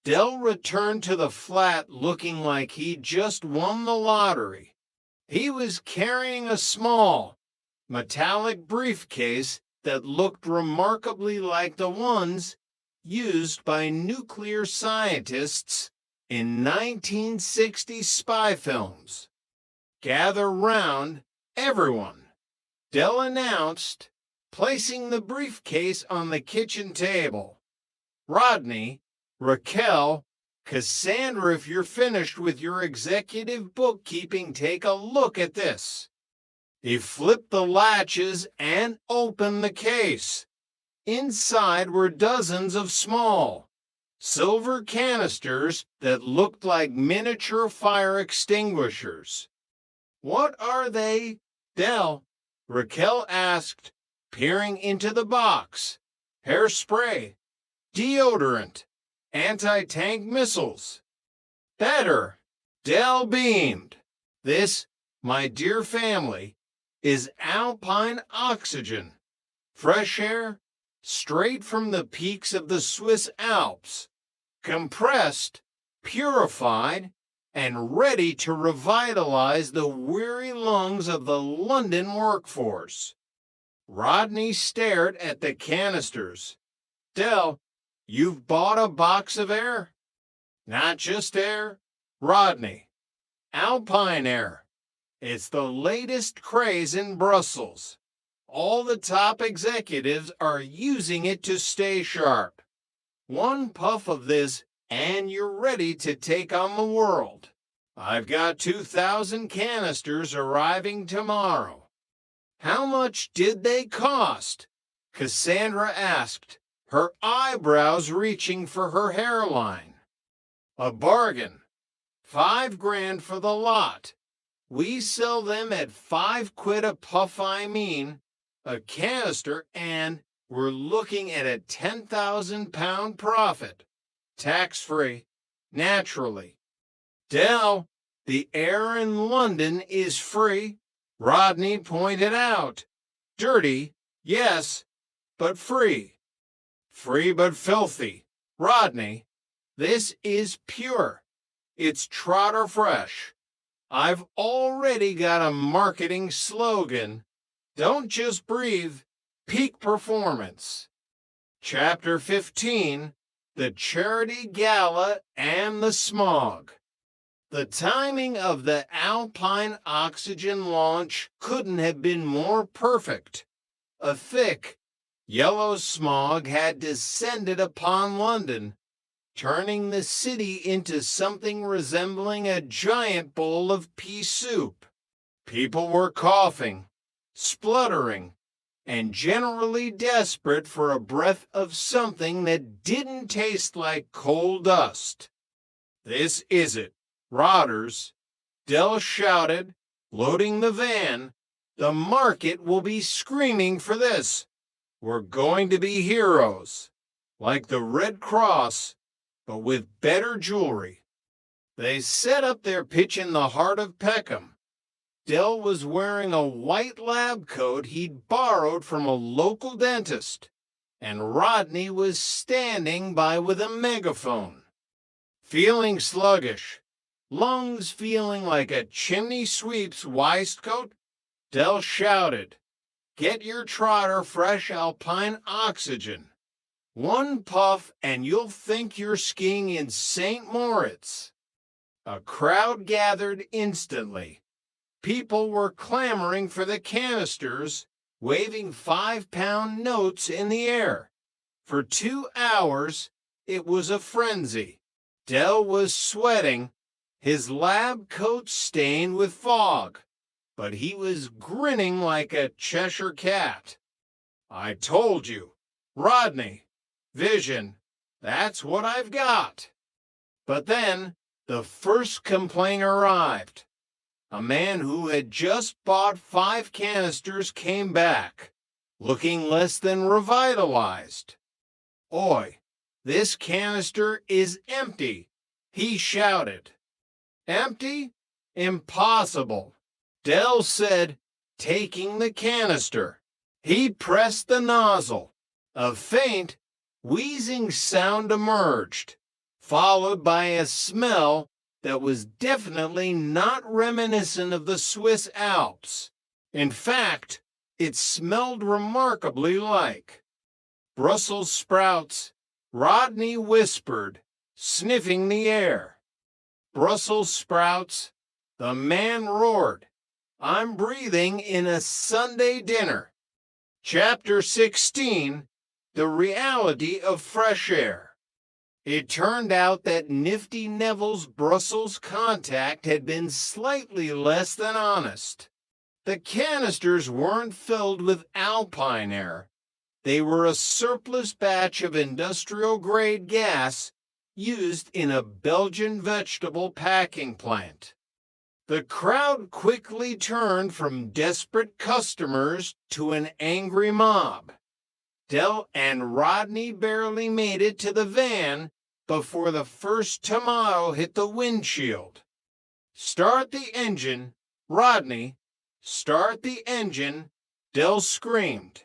Dell returned to the flat looking like he'd just won the lottery. He was carrying a small, metallic briefcase that looked remarkably like the ones used by nuclear scientists in 1960 spy films. Gather round, everyone, Dell announced, placing the briefcase on the kitchen table. Rodney, Raquel, Cassandra, if you're finished with your executive bookkeeping, take a look at this. He flipped the latches and opened the case. Inside were dozens of small, silver canisters that looked like miniature fire extinguishers. What are they, Dell? Raquel asked, peering into the box. Hairspray, deodorant, anti-tank missiles. Better, Dell beamed. This, my dear family, is alpine oxygen. Fresh air, straight from the peaks of the Swiss Alps. Compressed, purified, and ready to revitalize the weary lungs of the London workforce. Rodney stared at the canisters. Dell, you've bought a box of air? Not just air, Rodney. Alpine air. It's the latest craze in Brussels. All the top executives are using it to stay sharp. One puff of this and you're ready to take on the world. I've got 2,000 canisters arriving tomorrow. How much did they cost? Cassandra asked, her eyebrows reaching for her hairline. A bargain. 5 grand for the lot. We sell them at 5 quid a puff, a canister, and we're looking at a 10,000 pound profit. Tax-free, naturally. Dell, the air in London is free, Rodney pointed out. Dirty, yes, but free. Free but filthy. Rodney, this is pure. It's trotter fresh. I've already got a marketing slogan. Don't just breathe, peak performance. Chapter 15, The Charity Gala and the Smog. The timing of the Alpine Oxygen launch couldn't have been more perfect. A thick, yellow smog had descended upon London, turning the city into something resembling a giant bowl of pea soup. People were coughing, spluttering, and generally desperate for a breath of something that didn't taste like coal dust. This is it, Rotters, Dell shouted, loading the van. The market will be screaming for this. We're going to be heroes, like the Red Cross, but with better jewelry. They set up their pitch in the heart of Peckham. Dell was wearing a white lab coat he'd borrowed from a local dentist, and Rodney was standing by with a megaphone. Feeling sluggish, lungs feeling like a chimney sweep's waistcoat, Dell shouted, "Get your trotter fresh alpine oxygen. One puff and you'll think you're skiing in St. Moritz." A crowd gathered instantly. People were clamoring for the canisters, waving 5-pound notes in the air. For 2 hours, it was a frenzy. Dell was sweating, his lab coat stained with fog, but he was grinning like a Cheshire cat. "I told you, Rodney, vision, that's what I've got." But then the first complaint arrived. A man who had just bought 5 canisters came back, looking less than revitalized. "Oi, this canister is empty," he shouted. "Empty? Impossible," Dell said, taking the canister. He pressed the nozzle. A faint, wheezing sound emerged, followed by a smell that was definitely not reminiscent of the Swiss Alps. In fact, it smelled remarkably like Brussels sprouts, Rodney whispered, sniffing the air. "Brussels sprouts," the man roared. "I'm breathing in a Sunday dinner." Chapter 16, The Reality of Fresh Air. It turned out that Nifty Neville's Brussels contact had been slightly less than honest. The canisters weren't filled with alpine air. They were a surplus batch of industrial-grade gas used in a Belgian vegetable packing plant. The crowd quickly turned from desperate customers to an angry mob. Dell and Rodney barely made it to the van before the first tomato hit the windshield. "Start the engine, Rodney, start the engine," Dell screamed.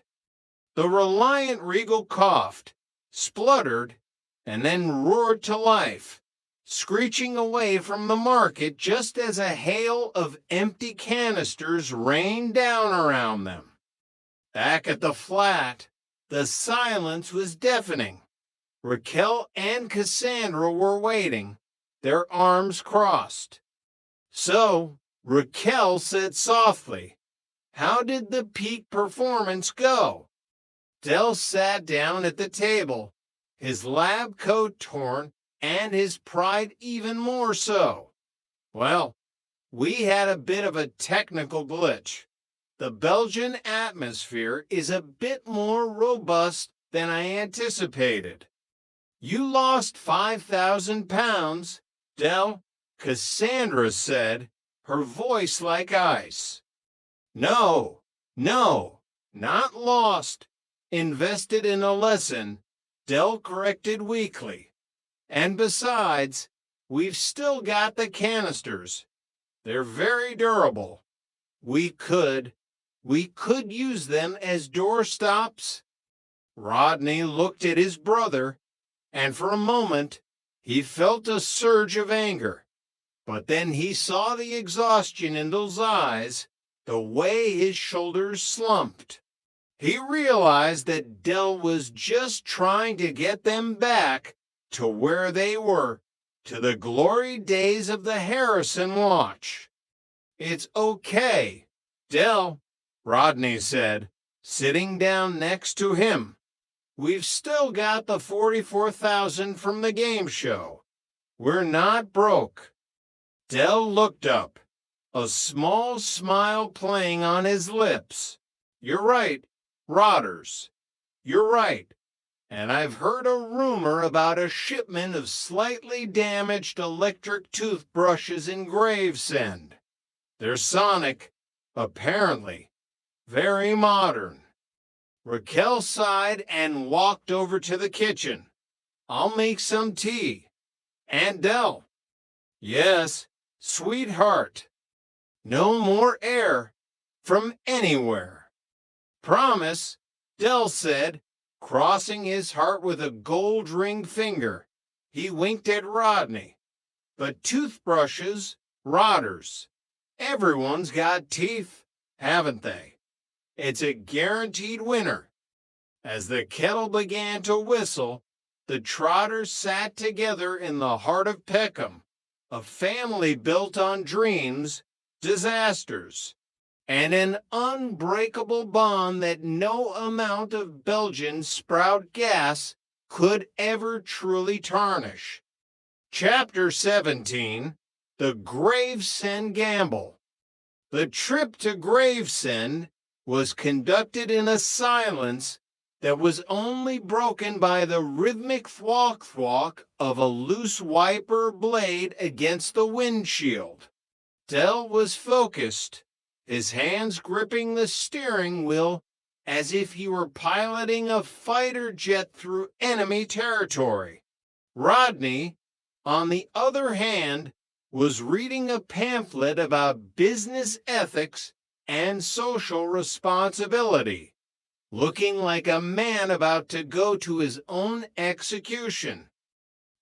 The reliant Regal coughed, spluttered, and then roared to life, screeching away from the market just as a hail of empty canisters rained down around them. Back at the flat, the silence was deafening. Raquel and Cassandra were waiting, their arms crossed. So Raquel said softly, "How did the peak performance go?" Dell sat down at the table, his lab coat torn and his pride even more so. "Well, we had a bit of a technical glitch. The Belgian atmosphere is a bit more robust than I anticipated." "You lost 5,000 pounds, Dell," Cassandra said, her voice like ice. No, not lost. Invested in a lesson," Dell corrected weakly. "And besides, we've still got the canisters. They're very durable. We could use them as doorstops." Rodney looked at his brother, and for a moment he felt a surge of anger. But then he saw the exhaustion in those eyes, the way his shoulders slumped. He realized that Dell was just trying to get them back to where they were, to the glory days of the Harrison watch. "It's okay, Dell," Rodney said, sitting down next to him. "We've still got the 44,000 from the game show. We're not broke." Dell looked up, a small smile playing on his lips. "You're right, Rotters. You're right. And I've heard a rumor about a shipment of slightly damaged electric toothbrushes in Gravesend. They're sonic, apparently. Very modern." Raquel sighed and walked over to the kitchen. "I'll make some tea. And Dell." "Yes, sweetheart. No more air from anywhere." "Promise," Dell said, crossing his heart with a gold-ringed finger. He winked at Rodney. But toothbrushes, rotters. Everyone's got teeth, haven't they? It's a guaranteed winner. As the kettle began to whistle, the trotters sat together in the heart of Peckham, a family built on dreams, disasters, and an unbreakable bond that no amount of Belgian sprout gas could ever truly tarnish. Chapter 17, The Gravesend Gamble. The trip to Gravesend was conducted in a silence that was only broken by the rhythmic thwack-thwack of a loose wiper blade against the windshield. Dell was focused, his hands gripping the steering wheel as if he were piloting a fighter jet through enemy territory. Rodney, on the other hand, was reading a pamphlet about business ethics and social responsibility, looking like a man about to go to his own execution.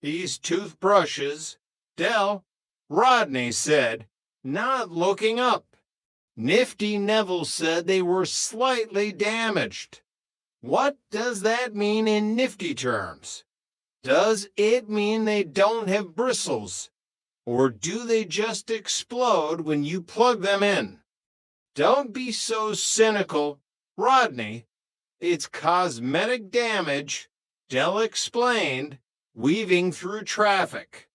These toothbrushes, Dell, Rodney said, not looking up. Nifty Neville said they were slightly damaged. What does that mean in nifty terms? Does it mean they don't have bristles? Or do they just explode when you plug them in? Don't be so cynical, Rodney. It's cosmetic damage, Dell explained, weaving through traffic.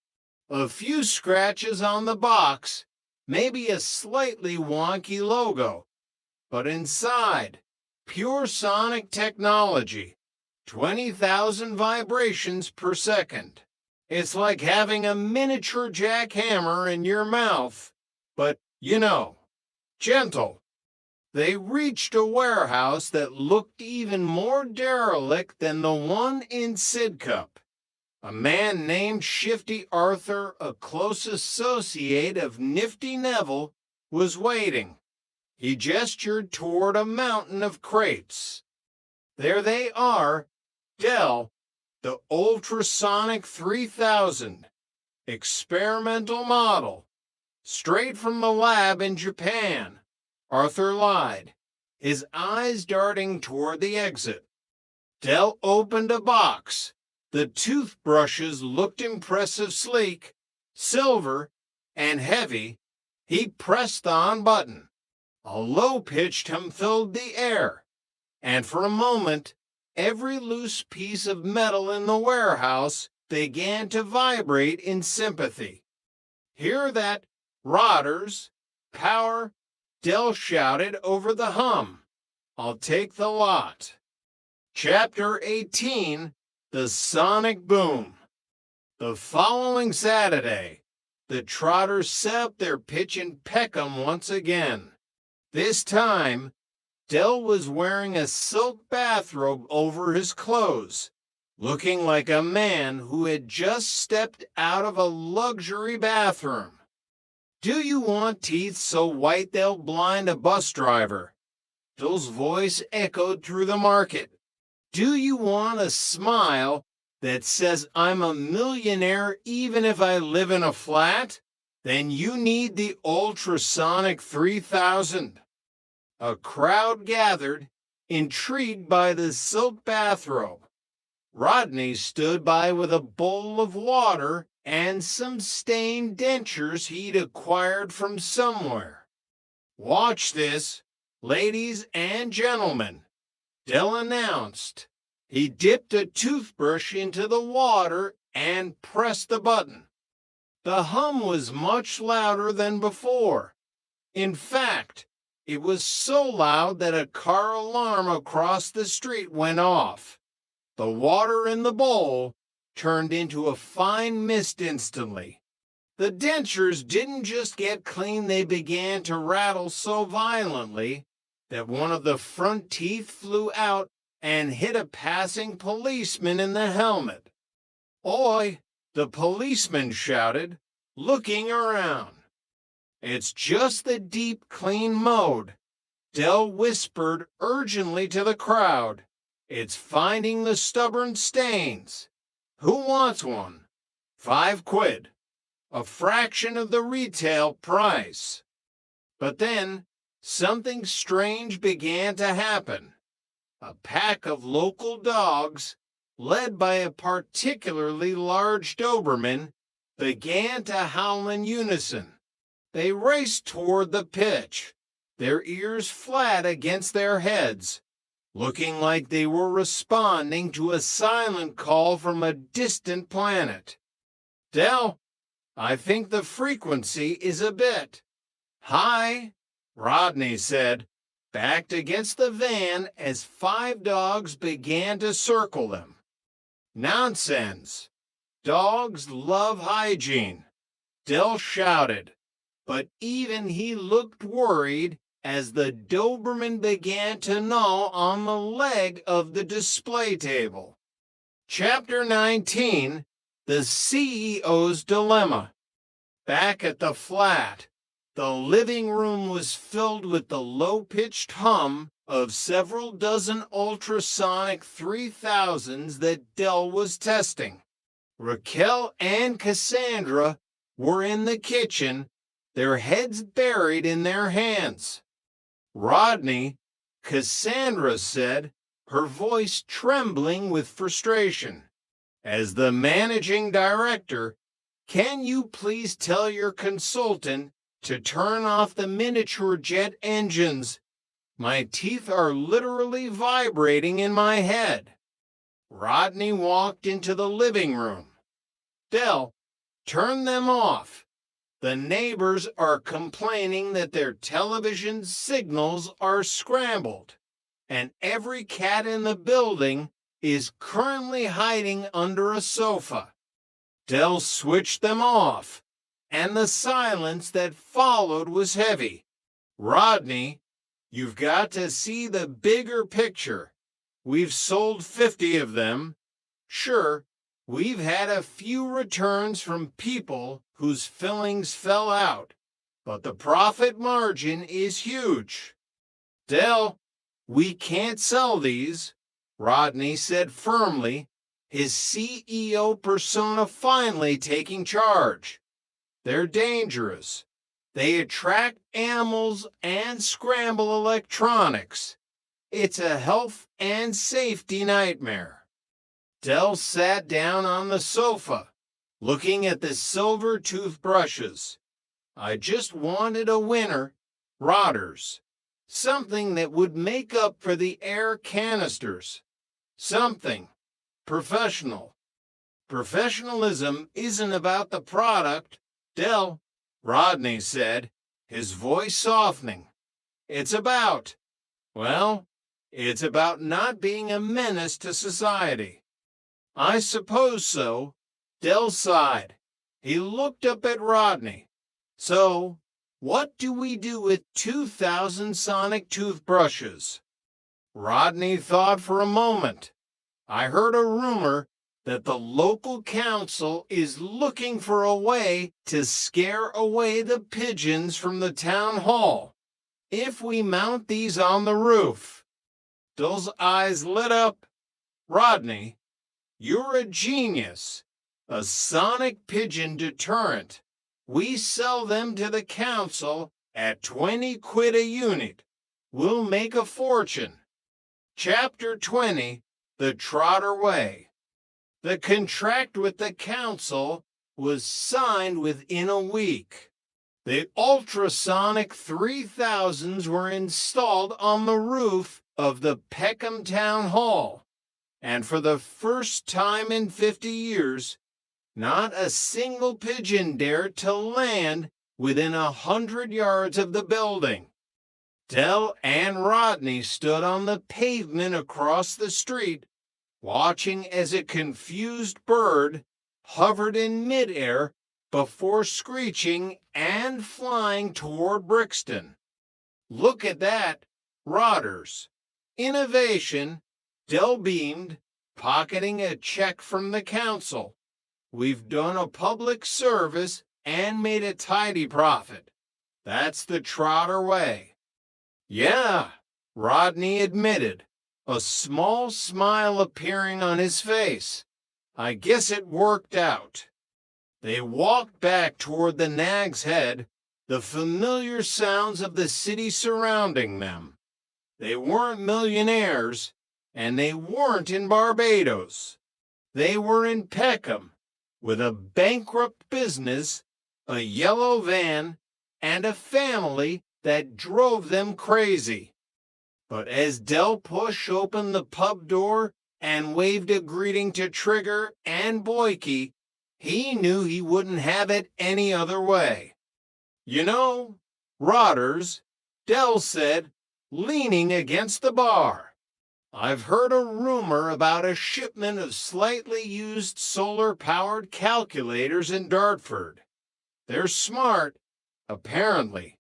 A few scratches on the box, maybe a slightly wonky logo, but inside, pure sonic technology, 20,000 vibrations per second. It's like having a miniature jackhammer in your mouth, but, gentle. They reached a warehouse that looked even more derelict than the one in Sidcup. A man named Shifty Arthur, a close associate of Nifty Neville, was waiting. He gestured toward a mountain of crates. There they are, Dell, the Ultrasonic 3000, experimental model, straight from the lab in Japan. Arthur lied, his eyes darting toward the exit. Dell opened a box. The toothbrushes looked impressive sleek, silver, and heavy. He pressed the on button. A low-pitched hum filled the air, and for a moment, every loose piece of metal in the warehouse began to vibrate in sympathy. Hear that, rotters, power, Dell shouted over the hum. I'll take the lot. Chapter 18, The Sonic Boom. The following Saturday, the trotters set up their pitch in Peckham once again. This time, Dell was wearing a silk bathrobe over his clothes, looking like a man who had just stepped out of a luxury bathroom. Do you want teeth so white they'll blind a bus driver? Dell's voice echoed through the market. Do you want a smile that says I'm a millionaire even if I live in a flat? Then you need the Ultrasonic 3000. A crowd gathered, intrigued by the silk bathrobe. Rodney stood by with a bowl of water and some stained dentures he'd acquired from somewhere. Watch this, ladies and gentlemen, Dell announced. He dipped a toothbrush into the water and pressed the button. The hum was much louder than before. In fact, it was so loud that a car alarm across the street went off. The water in the bowl turned into a fine mist instantly. The dentures didn't just get clean, they began to rattle so violently that one of the front teeth flew out and hit a passing policeman in the helmet. Oi, the policeman shouted, looking around. It's just the deep clean mode, Dell whispered urgently to the crowd. It's finding the stubborn stains. Who wants one? 5 quid. a fraction of the retail price. But then something strange began to happen. A pack of local dogs, led by a particularly large Doberman, began to howl in unison. They raced toward the pitch, their ears flat against their heads, looking like they were responding to a silent call from a distant planet. Del, I think the frequency is a bit high, Rodney said, backed against the van as 5 dogs began to circle them. Nonsense. Dogs love hygiene, Del shouted, but even he looked worried as the Doberman began to gnaw on the leg of the display table. Chapter 19, The CEO's Dilemma. Back at the flat, the living room was filled with the low-pitched hum of several dozen ultrasonic 3000s that Del was testing. Raquel and Cassandra were in the kitchen, their heads buried in their hands. Rodney, Cassandra said, her voice trembling with frustration. As the managing director, can you please tell your consultant to turn off the miniature jet engines? My teeth are literally vibrating in my head. Rodney walked into the living room. Del, turn them off. The neighbors are complaining that their television signals are scrambled, and every cat in the building is currently hiding under a sofa. Del switched them off, and the silence that followed was heavy. Rodney, you've got to see the bigger picture. We've sold 50 of them. Sure, we've had a few returns from people whose fillings fell out, but the profit margin is huge. Del, we can't sell these, Rodney said firmly, his CEO persona finally taking charge. They're dangerous. They attract animals and scramble electronics. It's a health and safety nightmare. Del sat down on the sofa, looking at the silver toothbrushes. I just wanted a winner, Rotters. Something that would make up for the air canisters. Something professional. Professionalism isn't about the product, Del, Rodney said, his voice softening. It's about not being a menace to society. I suppose so, Del sighed. He looked up at Rodney. So, what do we do with 2,000 sonic toothbrushes? Rodney thought for a moment. I heard a rumor that the local council is looking for a way to scare away the pigeons from the town hall. If we mount these on the roof. Del's eyes lit up. Rodney, you're a genius. A sonic pigeon deterrent. We sell them to the council at 20 quid a unit. We'll make a fortune. Chapter 20, The Trotter Way. The contract with the council was signed within a week. The ultrasonic 3000s were installed on the roof of the Peckham Town Hall, and for the first time in 50 years, not a single pigeon dared to land within 100 yards of the building. Del and Rodney stood on the pavement across the street, watching as a confused bird hovered in midair before screeching and flying toward Brixton. Look at that, Rotters. Innovation, Del beamed, pocketing a check from the council. We've done a public service and made a tidy profit. That's the Trotter way. Yeah, Rodney admitted, a small smile appearing on his face. I guess it worked out. They walked back toward the Nag's Head, the familiar sounds of the city surrounding them. They weren't millionaires, and they weren't in Barbados. They were in Peckham, with a bankrupt business, a yellow van, and a family that drove them crazy. But as Del Push opened the pub door and waved a greeting to Trigger and Boyke, he knew he wouldn't have it any other way. You know, Rodders, Del said, leaning against the bar. I've heard a rumor about a shipment of slightly used solar-powered calculators in Dartford. They're smart, apparently.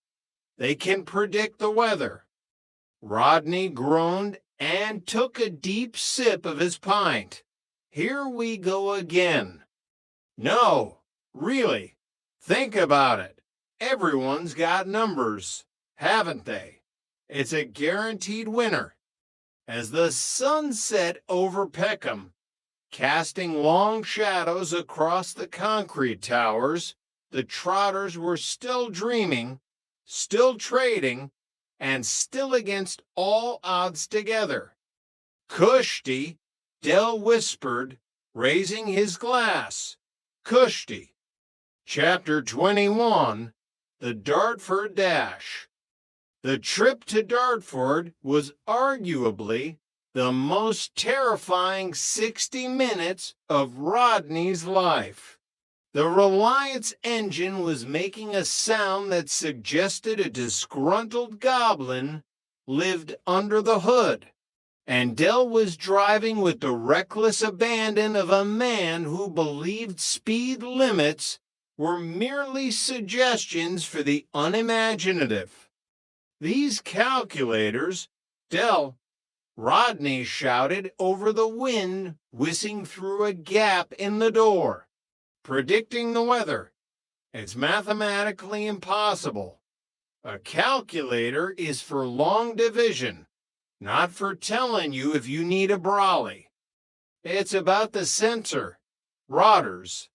They can predict the weather. Rodney groaned and took a deep sip of his pint. Here we go again. No, really, think about it. Everyone's got numbers, haven't they? It's a guaranteed winner. As the sun set over Peckham, casting long shadows across the concrete towers, the Trotters were still dreaming, still trading, and still against all odds together. Cushty, Del whispered, raising his glass. Cushty. Chapter 21, The Dartford Dash. The trip to Dartford was arguably the most terrifying 60 minutes of Rodney's life. The Reliance engine was making a sound that suggested a disgruntled goblin lived under the hood, and Del was driving with the reckless abandon of a man who believed speed limits were merely suggestions for the unimaginative. These calculators, Del, Rodney shouted over the wind whizzing through a gap in the door. Predicting the weather. It's mathematically impossible. A calculator is for long division, not for telling you if you need a brolly. It's about the sensor, Rodders.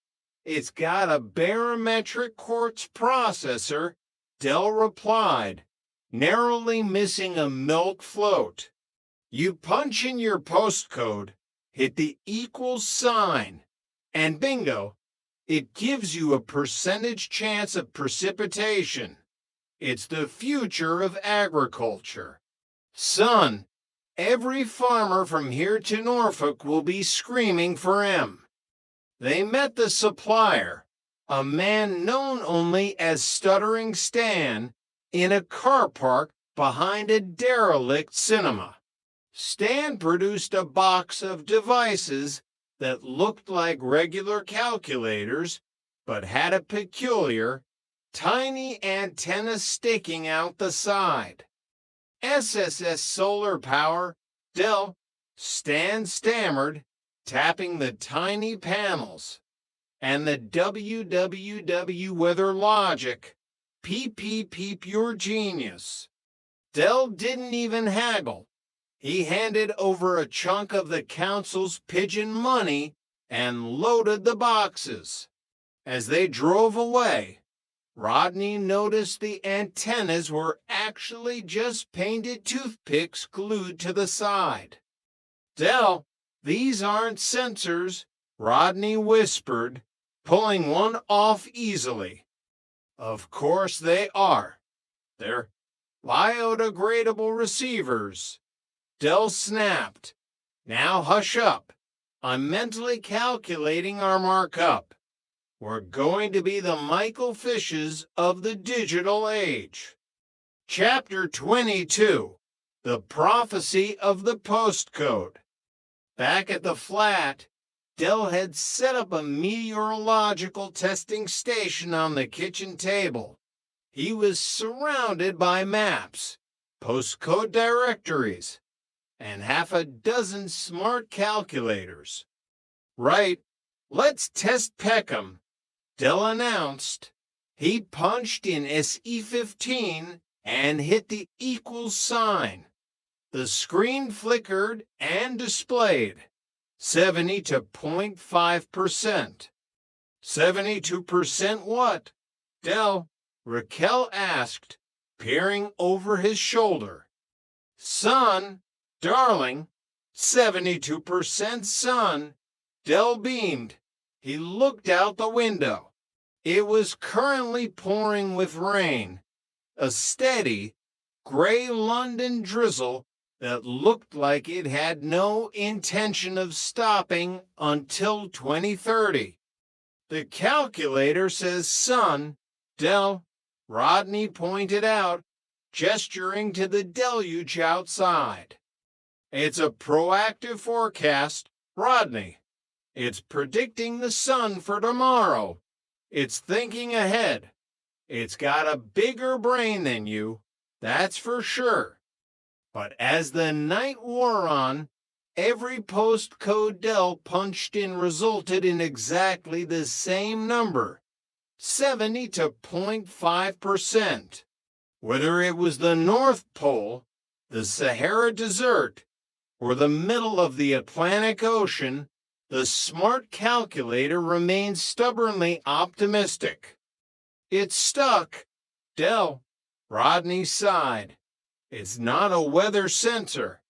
It's got a barometric quartz processor, Del replied, narrowly missing a milk float. You punch in your postcode, hit the equals sign, and bingo, it gives you a percentage chance of precipitation. It's the future of agriculture. Son, every farmer from here to Norfolk will be screaming for M. They met the supplier, a man known only as Stuttering Stan, in a car park behind a derelict cinema. Stan produced a box of devices that looked like regular calculators, but had a peculiar, tiny antenna sticking out the side. SSS solar power, Del, Stan stammered, tapping the tiny panels. And the WWW weather logic, PPP pure genius. Del didn't even haggle. He handed over a chunk of the council's pigeon money and loaded the boxes. As they drove away, Rodney noticed the antennas were actually just painted toothpicks glued to the side. Del, these aren't sensors, Rodney whispered, pulling one off easily. Of course they are. They're biodegradable receivers. Del snapped. Now hush up. I'm mentally calculating our markup. We're going to be the Michael Fishes of the digital age. Chapter 22, The Prophecy of the Postcode. Back at the flat, Del had set up a meteorological testing station on the kitchen table. He was surrounded by maps, postcode directories, and half a dozen smart calculators. Right, let's test Peckham, Del announced. He punched in SE15 and hit the equals sign. The screen flickered and displayed 70 to 0.5%. 72% what? Del, Raquel asked, peering over his shoulder. Sun, darling, 72% sun. Del beamed. He looked out the window. It was currently pouring with rain, a steady, gray London drizzle that looked like it had no intention of stopping until 2030. The calculator says sun, Del, Rodney pointed out, gesturing to the deluge outside. It's a proactive forecast, Rodney. It's predicting the sun for tomorrow. It's thinking ahead. It's got a bigger brain than you, that's for sure. But as the night wore on, every postcode Del punched in resulted in exactly the same number, 70 to 0.5%. Whether it was the North Pole, the Sahara Desert, or the middle of the Atlantic Ocean, the smart calculator remained stubbornly optimistic. It stuck. Del, Rodney sighed. It's not a weather sensor.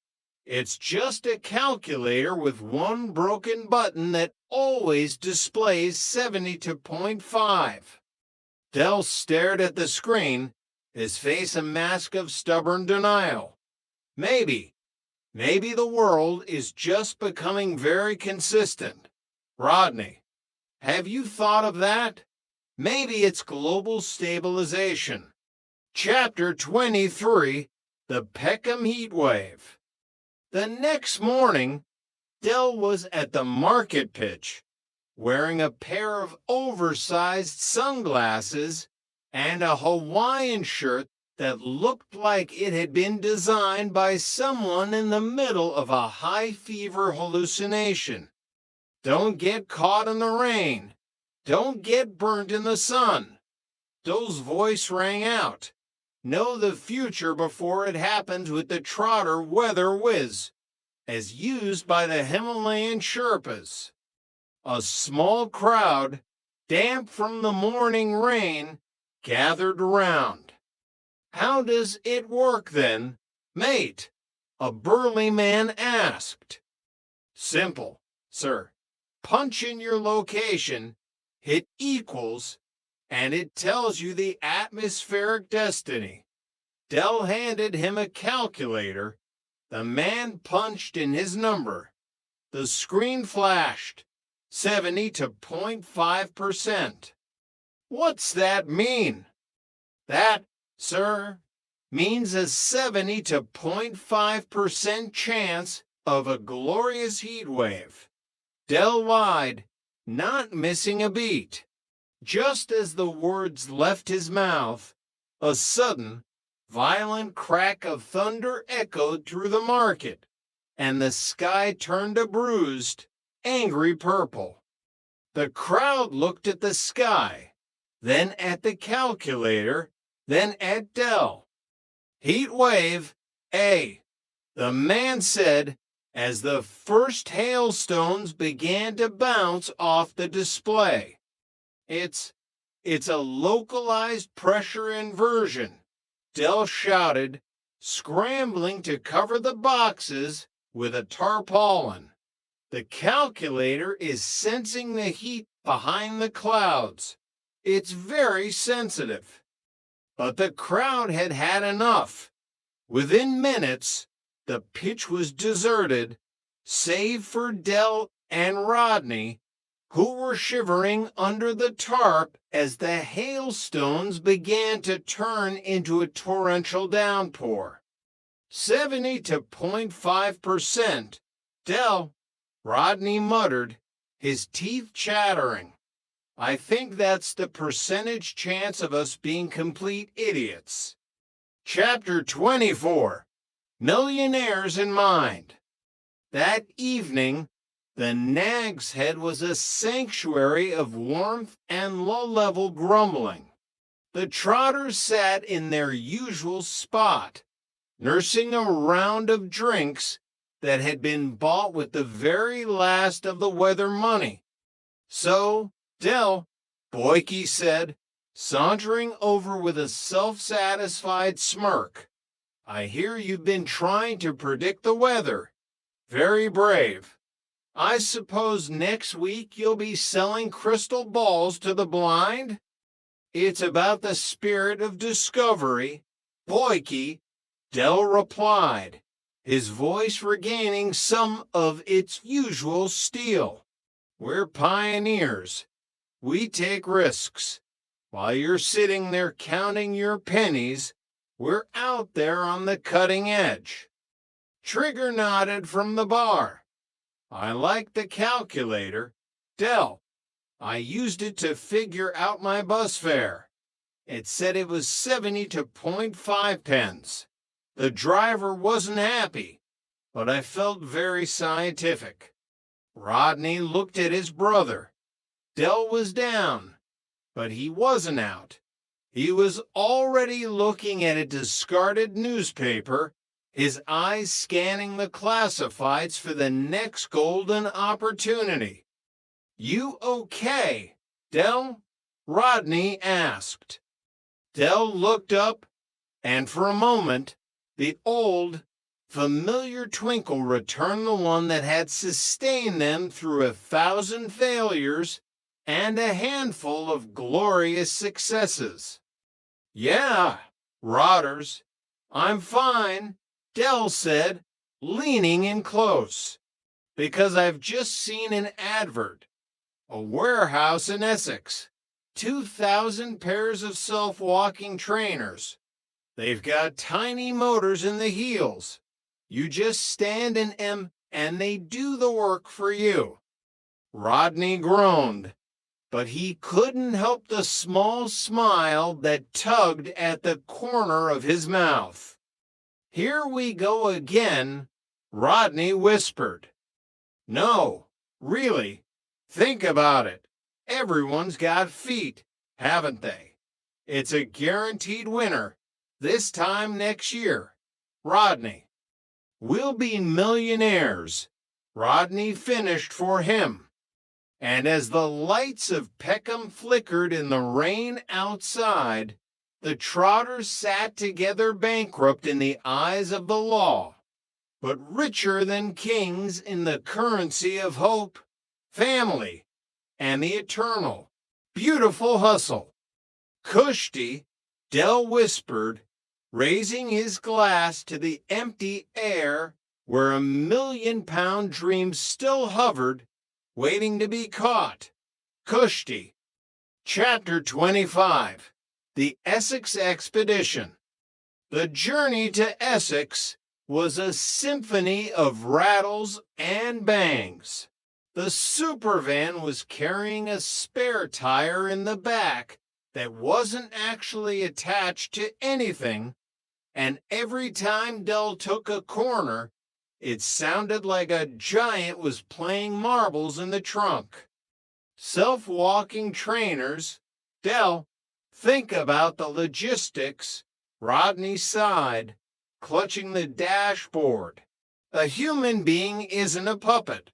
It's just a calculator with one broken button that always displays 70 to 0.5. Del stared at the screen, his face a mask of stubborn denial. Maybe the world is just becoming very consistent. Rodney, have you thought of that? Maybe it's global stabilization. Chapter 23, The Peckham Heat Wave. The next morning, Del was at the market pitch, wearing a pair of oversized sunglasses and a Hawaiian shirt that looked like it had been designed by someone in the middle of a high-fever hallucination. Don't get caught in the rain. Don't get burnt in the sun. Del's voice rang out. Know the future before it happens with the Trotter Weather Whiz, as used by the Himalayan Sherpas. A small crowd, damp from the morning rain, gathered around. How does it work then, mate? A burly man asked. Simple, sir. Punch in your location, hit equals, and it tells you the atmospheric destiny. Del handed him a calculator. The man punched in his number. The screen flashed, 70 to 0.5%. What's that mean? That, sir, means a 70 to 0.5% chance of a glorious heat wave. Del lied, not missing a beat. Just as the words left his mouth, a sudden, violent crack of thunder echoed through the market, and the sky turned a bruised, angry purple. The crowd looked at the sky, then at the calculator, then at Del. Heat wave, A, the man said as the first hailstones began to bounce off the display. It's a localized pressure inversion, Del shouted, scrambling to cover the boxes with a tarpaulin. The calculator is sensing the heat behind the clouds. It's very sensitive. But the crowd had had enough. Within minutes, the pitch was deserted, save for Del and Rodney, who were shivering under the tarp as the hailstones began to turn into a torrential downpour. 70 to 0.5%. Del, Rodney muttered, his teeth chattering. I think that's the percentage chance of us being complete idiots. Chapter 24, Millionaires in Mind. That evening, the Nag's Head was a sanctuary of warmth and low-level grumbling. The Trotters sat in their usual spot, nursing a round of drinks that had been bought with the very last of the weather money. So, Del, Boyke said, sauntering over with a self-satisfied smirk. I hear you've been trying to predict the weather. Very brave. I suppose next week you'll be selling crystal balls to the blind? It's about the spirit of discovery, Boyke, Del replied, his voice regaining some of its usual steel. We're pioneers. We take risks. While you're sitting there counting your pennies, we're out there on the cutting edge. Trigger nodded from the bar. I like the calculator. Del, I used it to figure out my bus fare. It said it was 70 to 0.5 pence. The driver wasn't happy, but I felt very scientific. Rodney looked at his brother. Del was down, but he wasn't out. He was already looking at a discarded newspaper, his eyes scanning the classifieds for the next golden opportunity. You okay, Del? Rodney asked. Del looked up, and for a moment, the old, familiar twinkle returned, the one that had sustained them through 1,000 failures and a handful of glorious successes. Yeah, rotters. I'm fine, Del said, leaning in close, because I've just seen an advert. A warehouse in Essex. 2,000 pairs of self-walking trainers. They've got tiny motors in the heels. You just stand in them and they do the work for you. Rodney groaned, but he couldn't help the small smile that tugged at the corner of his mouth. Here we go again, Rodney whispered. No, really, think about it. Everyone's got feet, haven't they? It's a guaranteed winner. This time next year. Rodney. We'll be millionaires. Rodney finished for him. And as the lights of Peckham flickered in the rain outside, the Trotters sat together bankrupt in the eyes of the law, but richer than kings in the currency of hope, family, and the eternal, beautiful hustle. Kushti, Del whispered, raising his glass to the empty air where £1,000,000 dreams still hovered, waiting to be caught. Kushti. Chapter 25. The Essex Expedition. The journey to Essex was a symphony of rattles and bangs. The supervan was carrying a spare tire in the back that wasn't actually attached to anything, and every time Del took a corner, it sounded like a giant was playing marbles in the trunk. Self-walking trainers, Del, think about the logistics, Rodney sighed, clutching the dashboard. A human being isn't a puppet.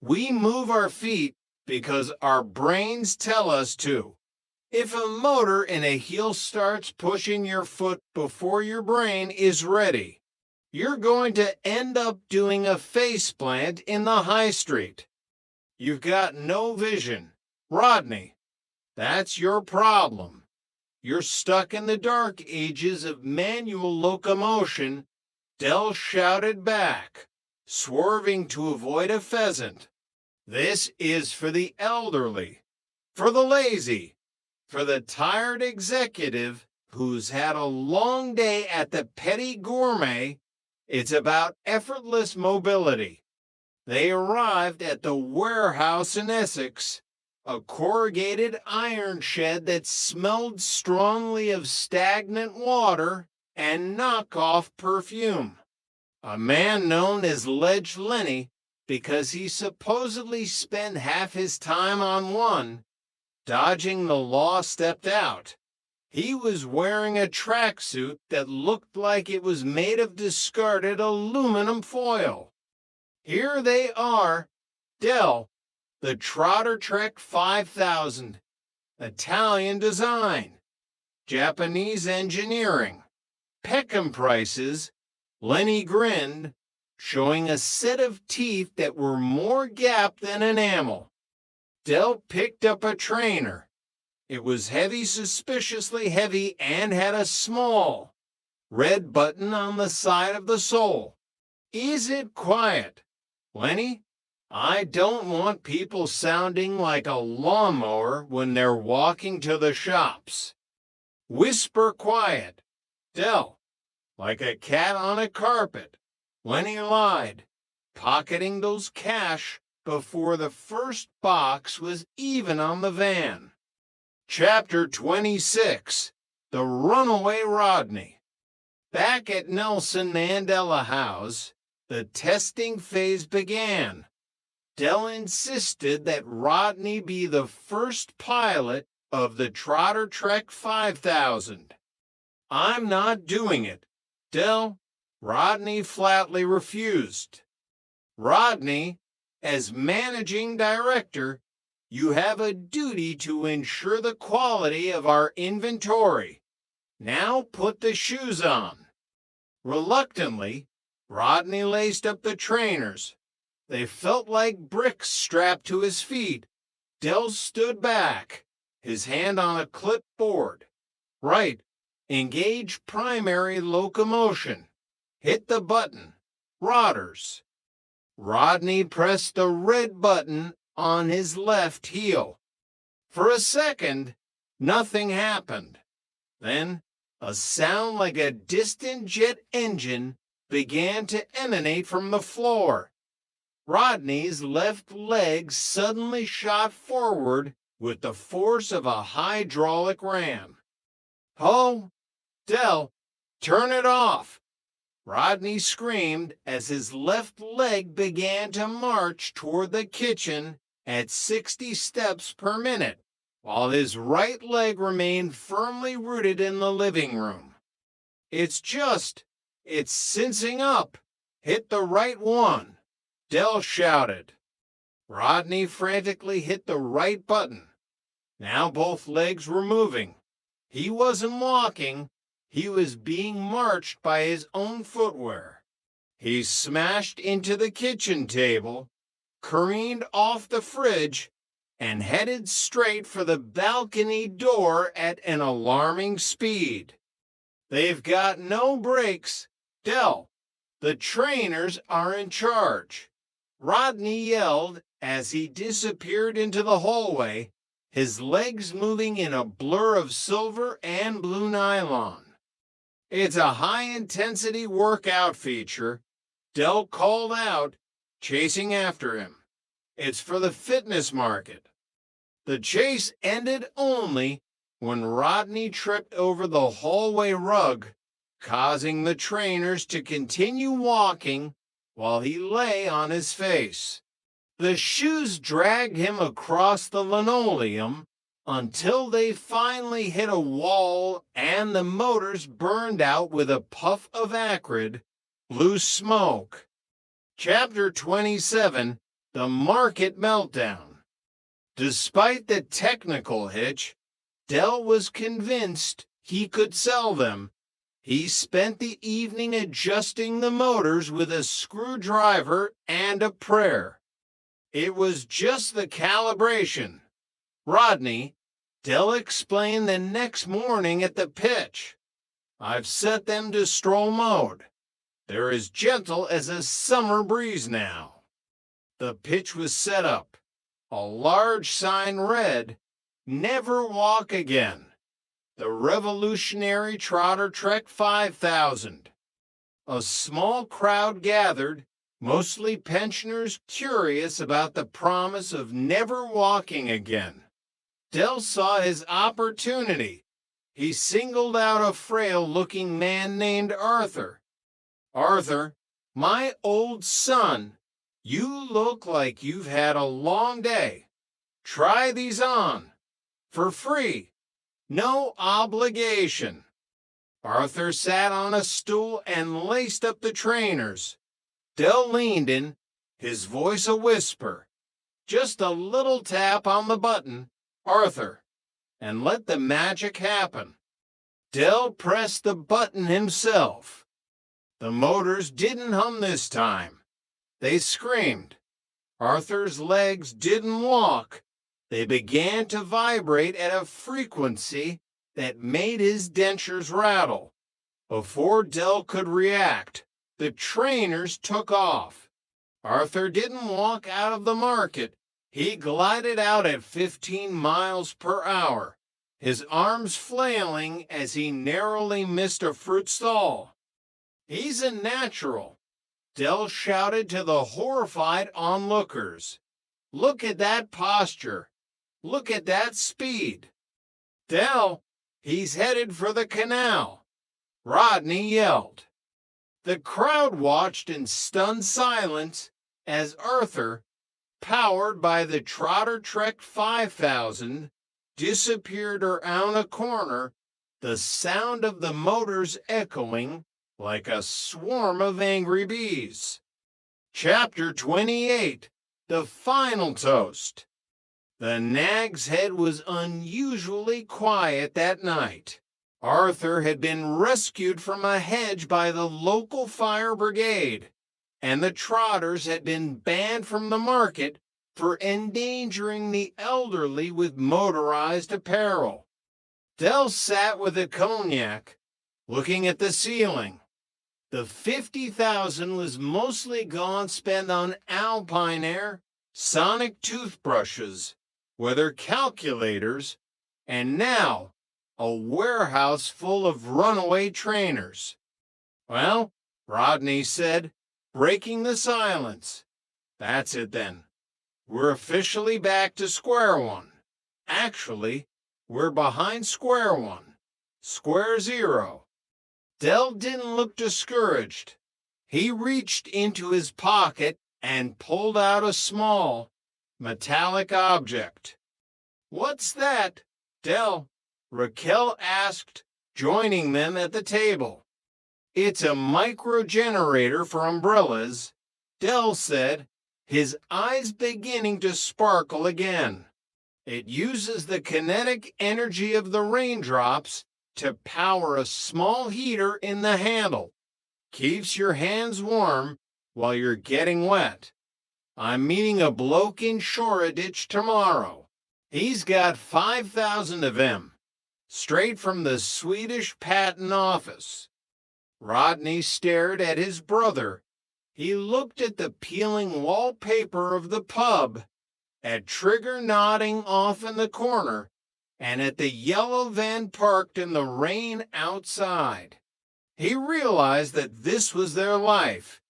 We move our feet because our brains tell us to. If a motor in a heel starts pushing your foot before your brain is ready, you're going to end up doing a faceplant in the high street. You've got no vision. Rodney, that's your problem. You're stuck in the dark ages of manual locomotion, Del shouted back, swerving to avoid a pheasant. This is for the elderly, for the lazy, for the tired executive who's had a long day at the Petit Gourmet. It's about effortless mobility. They arrived at the warehouse in Essex, a corrugated iron shed that smelled strongly of stagnant water and knockoff perfume. A man known as Ledge Lenny, because he supposedly spent half his time on one, dodging the law, stepped out. He was wearing a tracksuit that looked like it was made of discarded aluminum foil. Here they are, Del, the Trotter Trek 5000, Italian design, Japanese engineering, Peckham prices. Lenny grinned, showing a set of teeth that were more gap than enamel. Del picked up a trainer. It was heavy, suspiciously heavy, and had a small red button on the side of the sole. Is it quiet? Lenny, I don't want people sounding like a lawnmower when they're walking to the shops. Whisper quiet. Del, like a cat on a carpet. Lenny lied, pocketing those cash before the first box was even on the van. Chapter 26, The Runaway Rodney. Back at Nelson Mandela House, the testing phase began. Del insisted that Rodney be the first pilot of the Trotter Trek 5000. I'm not doing it, Del. Rodney flatly refused. Rodney, as managing director, you have a duty to ensure the quality of our inventory. Now put the shoes on. Reluctantly, Rodney laced up the trainers. They felt like bricks strapped to his feet. Del stood back, his hand on a clipboard. Right, engage primary locomotion. Hit the button. Rodders. Rodney pressed the red button on his left heel. For a second, nothing happened. Then, a sound like a distant jet engine began to emanate from the floor. Rodney's left leg suddenly shot forward with the force of a hydraulic ram. "Oh, Del, turn it off!" Rodney screamed as his left leg began to march toward the kitchen at 60 steps per minute, while his right leg remained firmly rooted in the living room. It's sensing up. Hit the right one," Del shouted. Rodney frantically hit the right button. Now both legs were moving. He wasn't walking. He was being marched by his own footwear. He smashed into the kitchen table, careened off the fridge, and headed straight for the balcony door at an alarming speed. "They've got no brakes. Del, the trainers are in charge," Rodney yelled as he disappeared into the hallway, his legs moving in a blur of silver and blue nylon. "It's a high-intensity workout feature," Del called out, chasing after him. "It's for the fitness market." The chase ended only when Rodney tripped over the hallway rug, causing the trainers to continue walking while he lay on his face. The shoes dragged him across the linoleum until they finally hit a wall and the motors burned out with a puff of acrid, blue smoke. Chapter 27, The Market Meltdown. Despite the technical hitch, Del was convinced he could sell them. He spent the evening adjusting the motors with a screwdriver and a prayer. It was just the calibration. Rodney, Del explained the next morning at the pitch. "I've set them to stroll mode. They're as gentle as a summer breeze now." The pitch was set up. A large sign read, "Never walk again. The revolutionary Trotter Trek 5000. A small crowd gathered, mostly pensioners curious about the promise of never walking again. Del saw his opportunity. He singled out a frail-looking man named Arthur. "Arthur, my old son, you look like you've had a long day. Try these on. For free. No obligation." Arthur sat on a stool and laced up the trainers. Del leaned in, his voice a whisper. Just a little tap on the button, Arthur, and let the magic happen. Dell pressed the button himself. The motors didn't hum this time. They screamed. Arthur's legs didn't walk. They began to vibrate at a frequency that made his dentures rattle. Before Dell could react, the trainers took off. Arthur didn't walk out of the market. He glided out at 15 miles per hour, his arms flailing as he narrowly missed a fruit stall. "He's a natural," Dell shouted to the horrified onlookers. "Look at that posture. Look at that speed. Dell, he's headed for the canal," Rodney yelled. The crowd watched in stunned silence as Arthur, powered by the Trotter Trek 5000, disappeared around a corner, the sound of the motors echoing like a swarm of angry bees. Chapter 28, The Final Toast. The Nag's Head was unusually quiet that night. Arthur had been rescued from a hedge by the local fire brigade, and the Trotters had been banned from the market for endangering the elderly with motorized apparel. Dell sat with a cognac, looking at the ceiling. The 50,000 was mostly gone spent on Alpine Air, sonic toothbrushes, weather calculators, and now a warehouse full of runaway trainers. "Well," Rodney said, breaking the silence, "that's it then. We're officially back to square one. Actually, we're behind square one. Square zero." Dell didn't look discouraged. He reached into his pocket and pulled out a small, metallic object. "What's that, Dell?" Raquel asked, joining them at the table. "It's a micro-generator for umbrellas," Dell said, his eyes beginning to sparkle again. "It uses the kinetic energy of the raindrops to power a small heater in the handle. Keeps your hands warm while you're getting wet. I'm meeting a bloke in Shoreditch tomorrow. He's got 5,000 of them, straight from the Swedish patent office." Rodney stared at his brother. He looked at the peeling wallpaper of the pub, at Trigger nodding off in the corner, and at the yellow van parked in the rain outside. He realized that this was their life.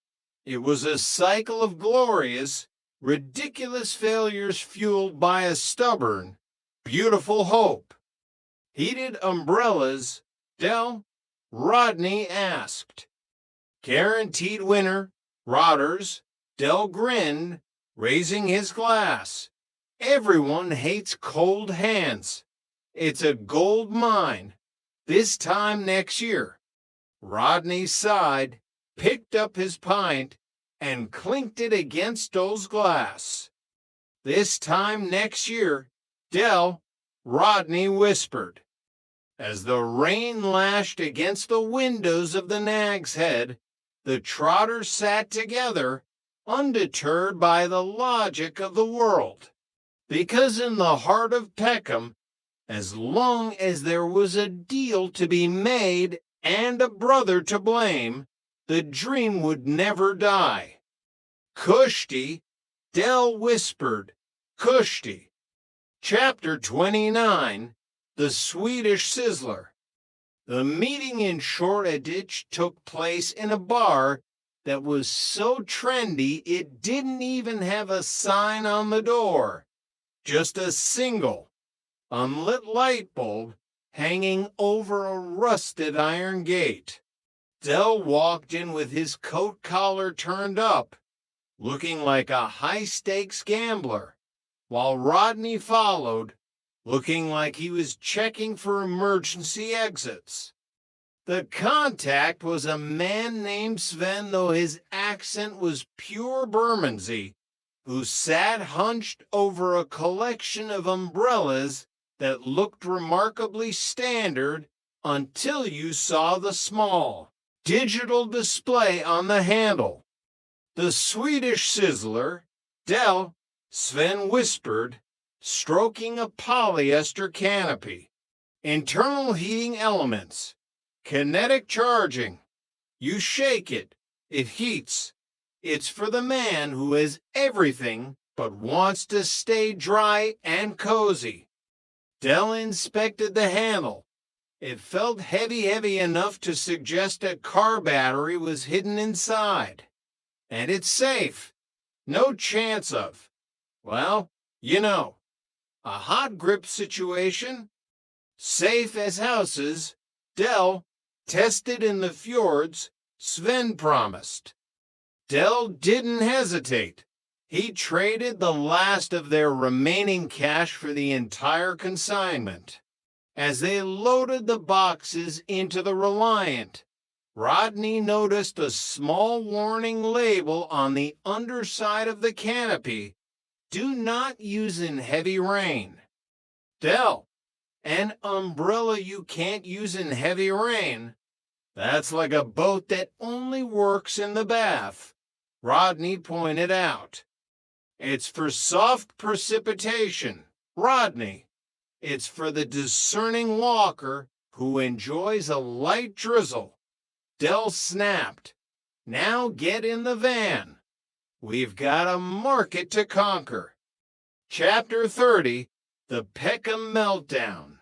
It was a cycle of glorious, ridiculous failures fueled by a stubborn, beautiful hope. "Heated umbrellas, Dell?" Rodney asked. "Guaranteed winner, Rotters." Dell grinned, raising his glass. "Everyone hates cold hands. It's a gold mine. This time next year." Rodney sighed, picked up his pint, and clinked it against Dole's glass. "This time next year, Dell," Rodney whispered. As the rain lashed against the windows of the Nag's Head, the Trotters sat together, undeterred by the logic of the world. Because in the heart of Peckham, as long as there was a deal to be made and a brother to blame, the dream would never die. "Kushti," Dell whispered, "Kushti." Chapter 29, The Swedish Sizzler. The meeting in Shoreditch took place in a bar that was so trendy it didn't even have a sign on the door. Just a single, unlit light bulb hanging over a rusted iron gate. Dell walked in with his coat collar turned up, looking like a high-stakes gambler, while Rodney followed, looking like he was checking for emergency exits. The contact was a man named Sven, though his accent was pure Bermondsey, who sat hunched over a collection of umbrellas that looked remarkably standard until you saw the small, digital display on the handle. The Swedish sizzler, Del, Sven whispered, stroking a polyester canopy. Internal heating elements. Kinetic charging. You shake it. It heats. It's for the man who has everything but wants to stay dry and cozy. Del inspected the handle. It felt heavy enough to suggest a car battery was hidden inside. And it's safe. No chance of, well, you know, a hot grip situation. Safe as houses. Del, tested in the fjords, Sven promised. Del didn't hesitate. He traded the last of their remaining cash for the entire consignment. As they loaded the boxes into the Reliant, Rodney noticed a small warning label on the underside of the canopy. Do not use in heavy rain. Del, an umbrella you can't use in heavy rain? That's like a boat that only works in the bath, Rodney pointed out. It's for soft precipitation, Rodney. It's for the discerning walker who enjoys a light drizzle. Del snapped. Now get in the van. We've got a market to conquer. Chapter 30, The Peckham Meltdown.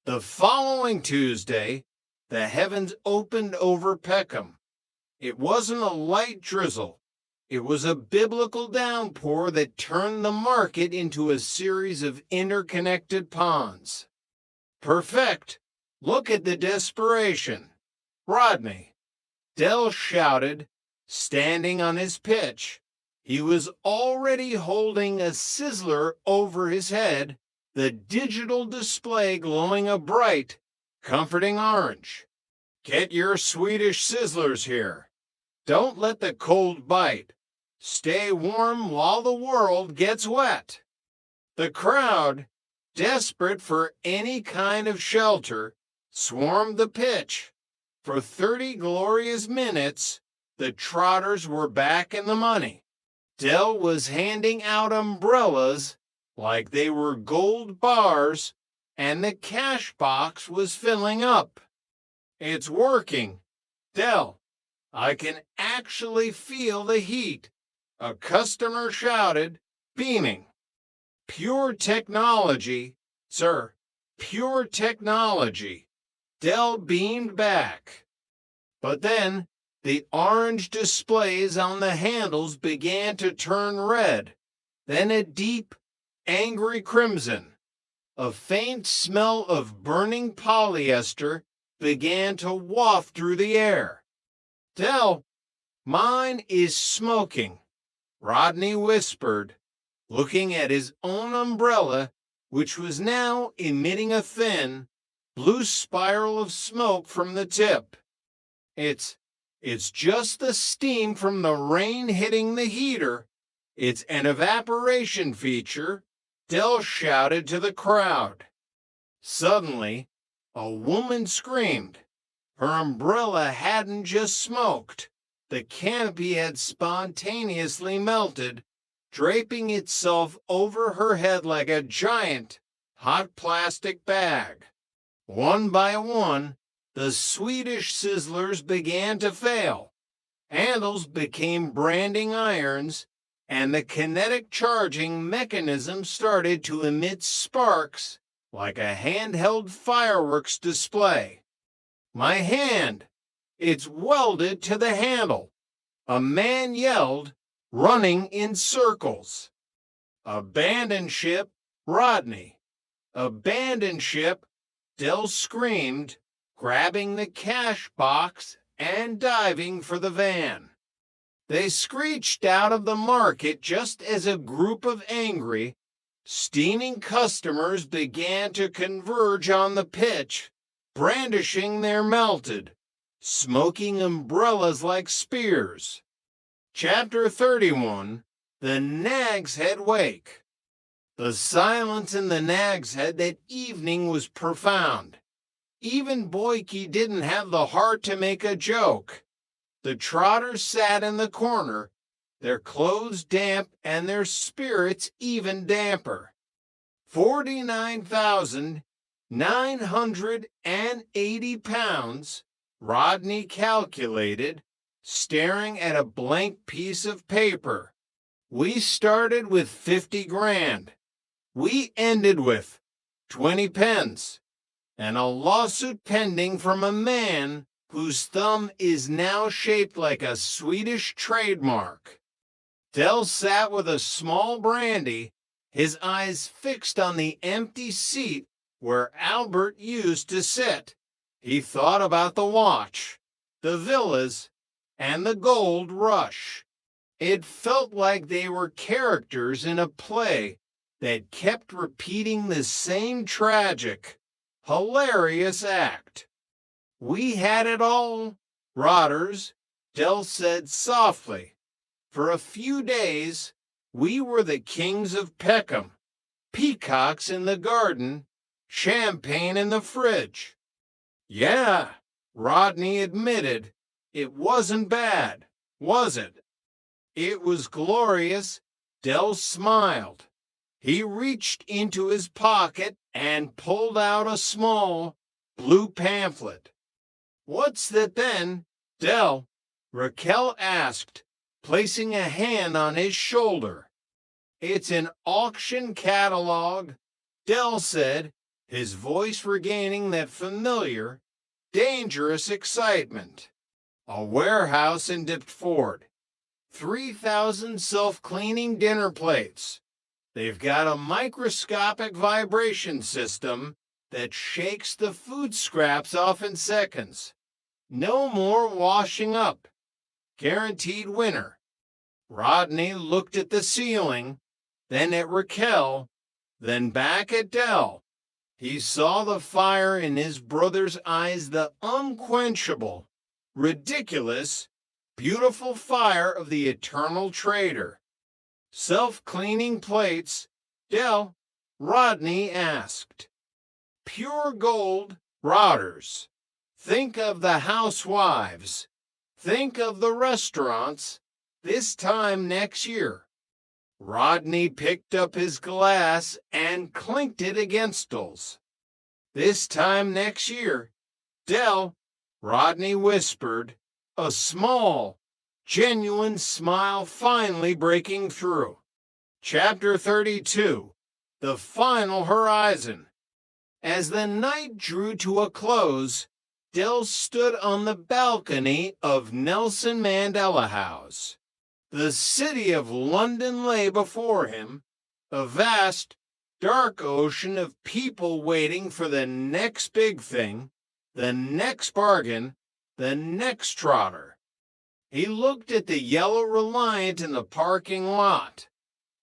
The following Tuesday, the heavens opened over Peckham. It wasn't a light drizzle. It was a biblical downpour that turned the market into a series of interconnected ponds. Perfect. Look at the desperation. Rodney. Del shouted, standing on his pitch. He was already holding a sizzler over his head, the digital display glowing a bright, comforting orange. Get your Swedish sizzlers here. Don't let the cold bite. Stay warm while the world gets wet. The crowd, desperate for any kind of shelter, swarmed the pitch. For 30 glorious minutes, the trotters were back in the money. Del was handing out umbrellas like they were gold bars, and the cash box was filling up. It's working. Del, I can actually feel the heat, a customer shouted, beaming. Pure technology, sir, pure technology. Del beamed back. But then the orange displays on the handles began to turn red, then a deep, angry crimson. A faint smell of burning polyester began to waft through the air. Del, mine is smoking, Rodney whispered, looking at his own umbrella, which was now emitting a thin, blue spiral of smoke from the tip. It's just the steam from the rain hitting the heater. It's an evaporation feature, Del shouted to the crowd. Suddenly, a woman screamed. Her umbrella hadn't just smoked. The canopy had spontaneously melted, draping itself over her head like a giant, hot plastic bag. One by one, the Swedish sizzlers began to fail. Handles became branding irons, and the kinetic charging mechanism started to emit sparks like a handheld fireworks display. My hand! It's welded to the handle. A man yelled, running in circles. Abandon ship, Rodney. Abandon ship, Del screamed, grabbing the cash box and diving for the van. They screeched out of the market just as a group of angry, steaming customers began to converge on the pitch, brandishing their melted, smoking umbrellas like spears. Chapter 31, the Nag's Head Wake. The silence in the Nag's Head that evening was profound. Even Boyke didn't have the heart to make a joke. The trotters sat in the corner, their clothes damp and their spirits even damper. 49,980 pounds, Rodney calculated, staring at a blank piece of paper. We started with 50 grand. We ended with 20 pence, and a lawsuit pending from a man whose thumb is now shaped like a Swedish trademark. Dell sat with a small brandy, his eyes fixed on the empty seat where Albert used to sit. He thought about the watch, the villas, and the gold rush. It felt like they were characters in a play that kept repeating the same tragic, hilarious act. We had it all, Rotters, Dell said softly. For a few days, we were the kings of Peckham, peacocks in the garden, champagne in the fridge. Yeah, Rodney admitted, it wasn't bad, was it? It was glorious. Dell smiled. He reached into his pocket and pulled out a small blue pamphlet. What's that then, Dell? Raquel asked, placing a hand on his shoulder. It's an auction catalog, Dell said, his voice regaining that familiar, dangerous excitement. A warehouse in Deptford. 3,000 self-cleaning dinner plates. They've got a microscopic vibration system that shakes the food scraps off in seconds. No more washing up. Guaranteed winner. Rodney looked at the ceiling, then at Raquel, then back at Dell. He saw the fire in his brother's eyes, the unquenchable, ridiculous, beautiful fire of the eternal trader. Self-cleaning plates, Dell, Rodney asked. Pure gold, Rotters. Think of the housewives. Think of the restaurants this time next year. Rodney picked up his glass and clinked it against Dell's. This time next year, Dell, Rodney whispered, a small, genuine smile finally breaking through. Chapter 32, The Final Horizon. As the night drew to a close, Dell stood on the balcony of Nelson Mandela House. The city of London lay before him, a vast, dark ocean of people waiting for the next big thing, the next bargain, the next trotter. He looked at the yellow Reliant in the parking lot.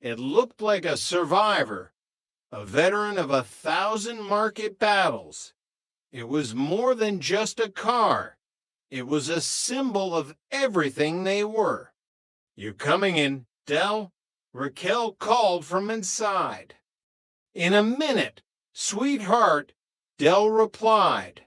It looked like a survivor, a veteran of 1,000 market battles. It was more than just a car. It was a symbol of everything they were. You coming in, Dell? Raquel called from inside. In a minute, sweetheart, Dell replied.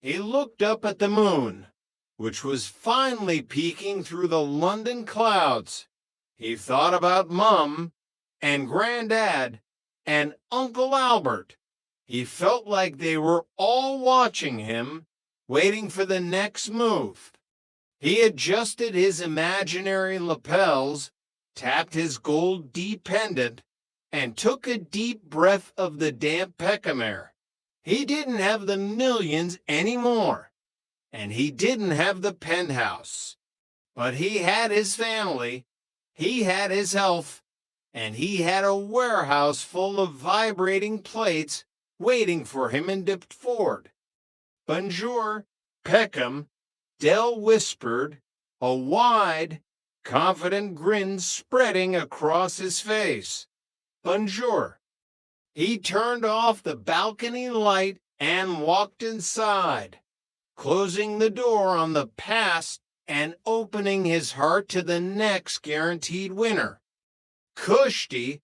He looked up at the moon, which was finally peeking through the London clouds. He thought about Mum and Granddad and Uncle Albert. He felt like they were all watching him, waiting for the next move. He adjusted his imaginary lapels, tapped his gold D pendant, and took a deep breath of the damp Peckham air. He didn't have the millions anymore, and he didn't have the penthouse. But he had his family, he had his health, and he had a warehouse full of vibrating plates waiting for him in Deptford. Bonjour, Peckham, Dell whispered, a wide, confident grin spreading across his face. Bonjour. He turned off the balcony light and walked inside, closing the door on the past and opening his heart to the next guaranteed winner. Kushti,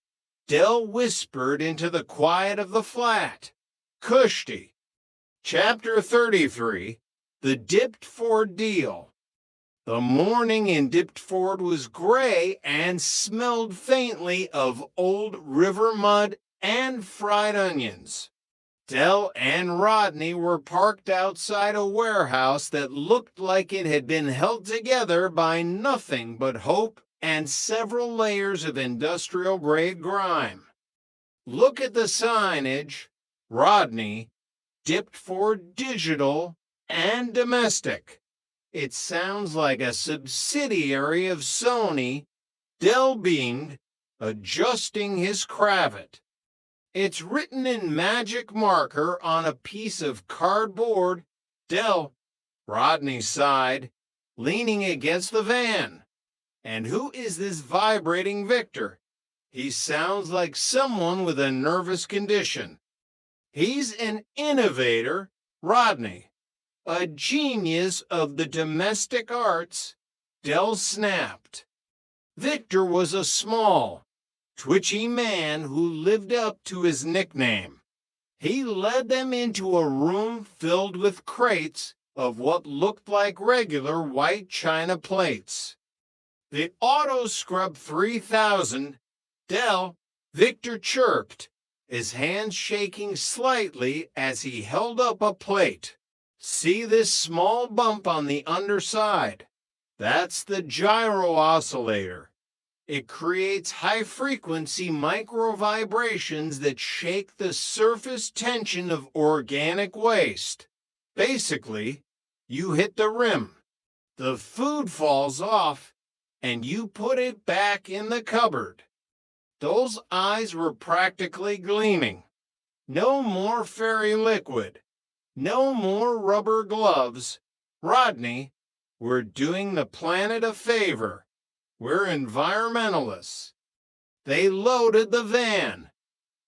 Dell whispered into the quiet of the flat. Kushti. Chapter 33, The Diptford Deal. The morning in Diptford was gray and smelled faintly of old river mud and fried onions. Dell and Rodney were parked outside a warehouse that looked like it had been held together by nothing but hope and several layers of industrial-grade grime. Look at the signage. Rodney, Diptford Digital and Domestic. It sounds like a subsidiary of Sony. Dell beamed, adjusting his cravat. It's written in magic marker on a piece of cardboard. Dell, Rodney sighed, leaning against the van. And who is this vibrating Victor? He sounds like someone with a nervous condition. He's an innovator, Rodney, a genius of the domestic arts. Dell snapped. Victor was a small, twitchy man who lived up to his nickname. He led them into a room filled with crates of what looked like regular white china plates. The Auto Scrub 3000, Dell, Victor chirped, his hands shaking slightly as he held up a plate. See this small bump on the underside? That's the gyro oscillator. It creates high-frequency micro-vibrations that shake the surface tension of organic waste. Basically, you hit the rim, the food falls off, and you put it back in the cupboard. Those eyes were practically gleaming. No more fairy liquid. No more rubber gloves. Rodney, we're doing the planet a favor. We're environmentalists. They loaded the van.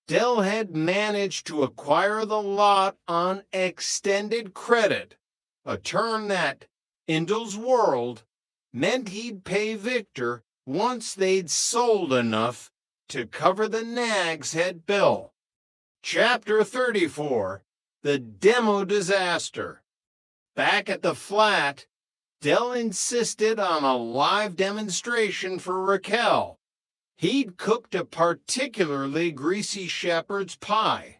Dell had managed to acquire the lot on extended credit, a term that, in Dell's world, meant he'd pay Victor once they'd sold enough to cover the Nag's Head bill. Chapter 34, The Demo Disaster. Back at the flat, Dell insisted on a live demonstration for Raquel. He'd cooked a particularly greasy shepherd's pie,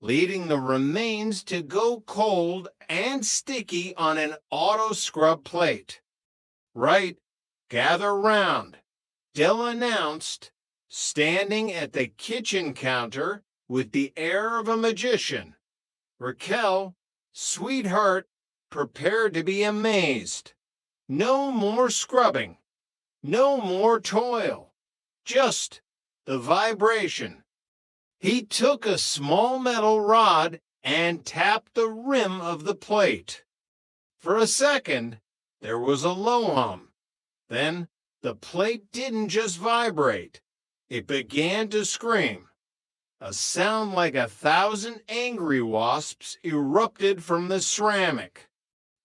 leading the remains to go cold and sticky on an auto scrub plate. Right, gather round, Dell announced, standing at the kitchen counter with the air of a magician. Raquel, sweetheart, prepared to be amazed. No more scrubbing, no more toil, just the vibration. He took a small metal rod and tapped the rim of the plate. For a second, there was a low hum. Then the plate didn't just vibrate, it began to scream. A sound like 1,000 angry wasps erupted from the ceramic.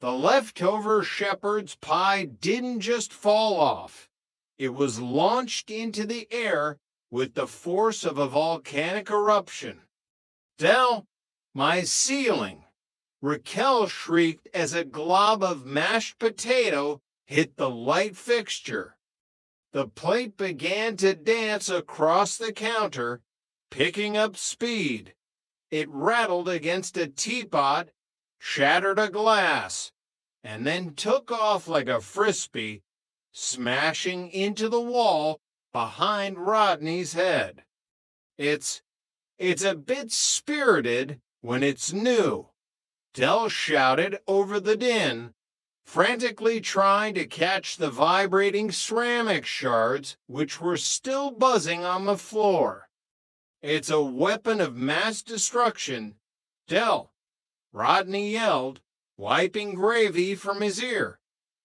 The leftover shepherd's pie didn't just fall off. It was launched into the air with the force of a volcanic eruption. Dell, my ceiling! Raquel shrieked as a glob of mashed potato hit the light fixture. The plate began to dance across the counter, picking up speed. It rattled against a teapot, shattered a glass, and then took off like a frisbee, smashing into the wall behind Rodney's head. It's a bit spirited when it's new, Dell shouted over the din, frantically trying to catch the vibrating ceramic shards which were still buzzing on the floor. It's a weapon of mass destruction, Dell, Rodney yelled, wiping gravy from his ear.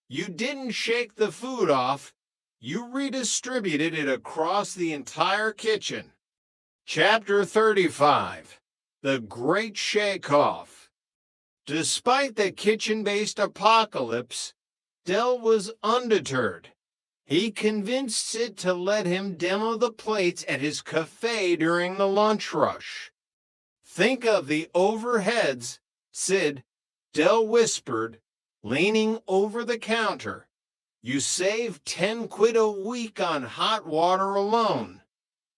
You didn't shake the food off, you redistributed it across the entire kitchen. Chapter 35, The Great Shake-Off. Despite the kitchen-based apocalypse, Dell was undeterred. He convinced Sid to let him demo the plates at his cafe during the lunch rush. Think of the overheads, Sid, Del whispered, leaning over the counter. You save 10 quid a week on hot water alone.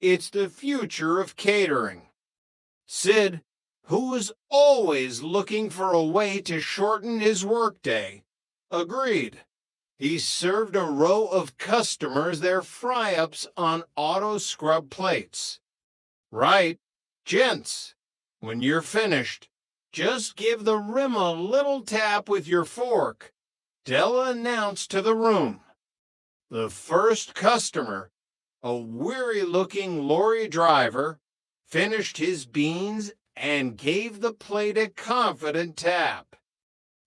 It's the future of catering. Sid, who was always looking for a way to shorten his workday, agreed. He served a row of customers their fry-ups on auto scrub plates. Right, gents, when you're finished, just give the rim a little tap with your fork, Della announced to the room. The first customer, a weary-looking lorry driver, finished his beans and gave the plate a confident tap.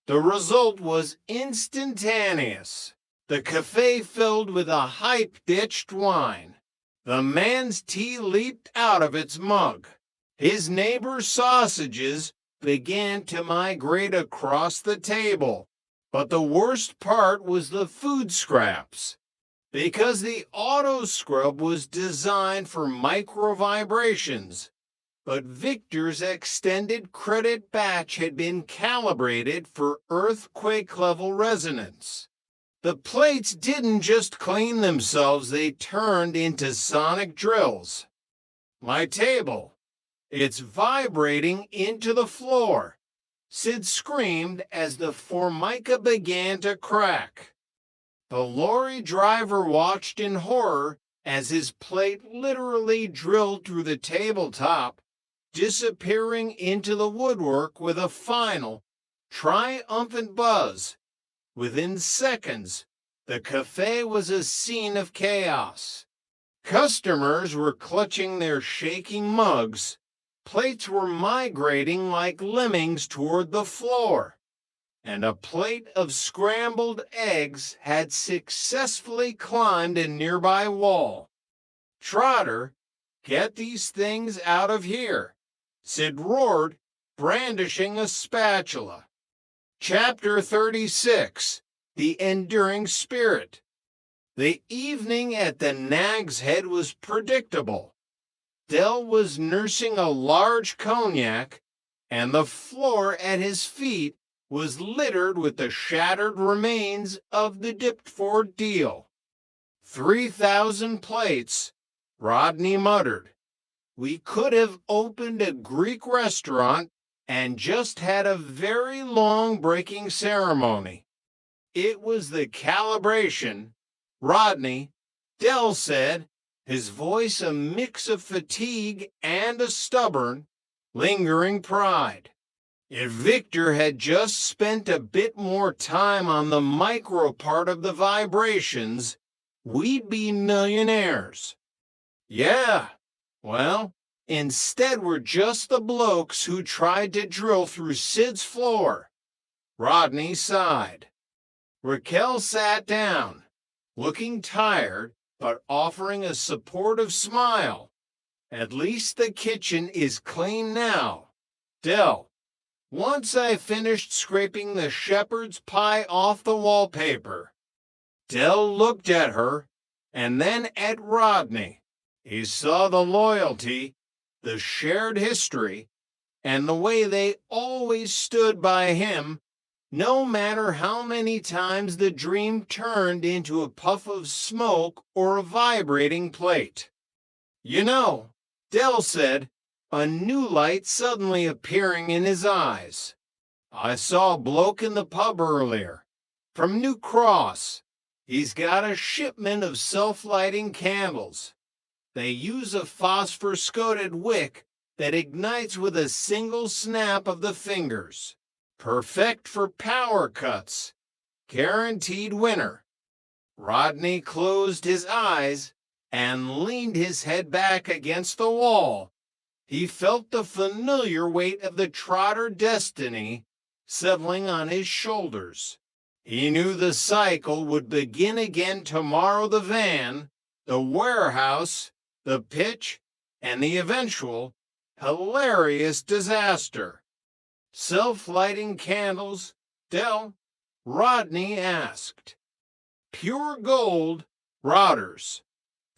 The result was instantaneous. The cafe filled with a hype-ditched wine. The man's tea leaped out of its mug. His neighbor's sausages began to migrate across the table. But the worst part was the food scraps. Because the auto scrub was designed for micro vibrations, but Victor's extended credit batch had been calibrated for earthquake-level resonance. The plates didn't just clean themselves, they turned into sonic drills. My table, it's vibrating into the floor. Sid screamed as the formica began to crack. The lorry driver watched in horror as his plate literally drilled through the tabletop, disappearing into the woodwork with a final, triumphant buzz. Within seconds, the cafe was a scene of chaos. Customers were clutching their shaking mugs. Plates were migrating like lemmings toward the floor. And a plate of scrambled eggs had successfully climbed a nearby wall. Trotter, get these things out of here, Sid roared, brandishing a spatula. Chapter 36, The Enduring Spirit. The evening at the Nag's Head was predictable. Del was nursing a large cognac, and the floor at his feet was littered with the shattered remains of the Diptford deal. 3,000 plates, Rodney muttered. We could have opened a Greek restaurant and just had a very long breaking ceremony. It was the calibration. Rodney, Del said, his voice a mix of fatigue and a stubborn, lingering pride. If Victor had just spent a bit more time on the micro part of the vibrations, we'd be millionaires. Yeah, well, instead we're just the blokes who tried to drill through Sid's floor. Rodney sighed. Raquel sat down, looking tired, but offering a supportive smile. At least the kitchen is clean now. Del, once I finished scraping the shepherd's pie off the wallpaper. Del looked at her, and then at Rodney. He saw the loyalty, the shared history, and the way they always stood by him, no matter how many times the dream turned into a puff of smoke or a vibrating plate. You know, Del said, a new light suddenly appearing in his eyes. I saw a bloke in the pub earlier, from New Cross. He's got a shipment of self-lighting candles. They use a phosphor-coated wick that ignites with a single snap of the fingers. Perfect for power cuts. Guaranteed winner. Rodney closed his eyes and leaned his head back against the wall. He felt the familiar weight of the Trotter destiny settling on his shoulders. He knew the cycle would begin again tomorrow. The van, the warehouse, the pitch, and the eventual, hilarious disaster. Self-lighting candles, Del? Rodney asked. Pure gold, Rotters.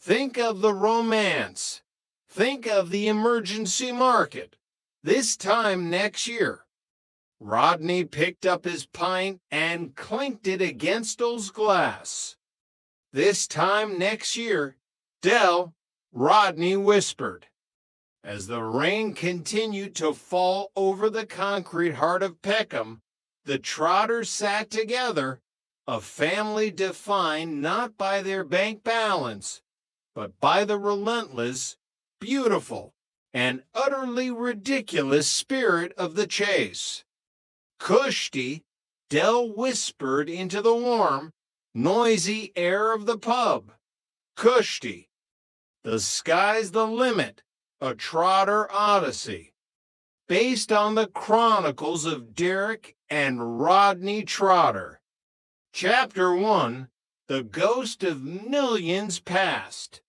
Think of the romance. Think of the emergency market. This time next year. Rodney picked up his pint and clinked it against Dell's glass. This time next year, Dell, Rodney whispered. As the rain continued to fall over the concrete heart of Peckham, the Trotters sat together, a family defined not by their bank balance, but by the relentless, beautiful, and utterly ridiculous spirit of the chase. Cushty, Dell whispered into the warm, noisy air of the pub. Cushty, the sky's the limit, a Trotter odyssey, based on the chronicles of Derek and Rodney Trotter. Chapter 1, The Ghost of Millions Past.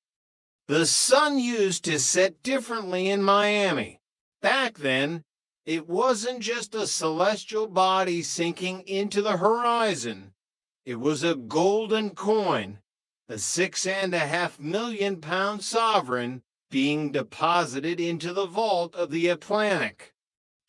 The sun used to set differently in Miami. Back then, it wasn't just a celestial body sinking into the horizon. It was a golden coin, a 6.5 million pound sovereign being deposited into the vault of the Atlantic.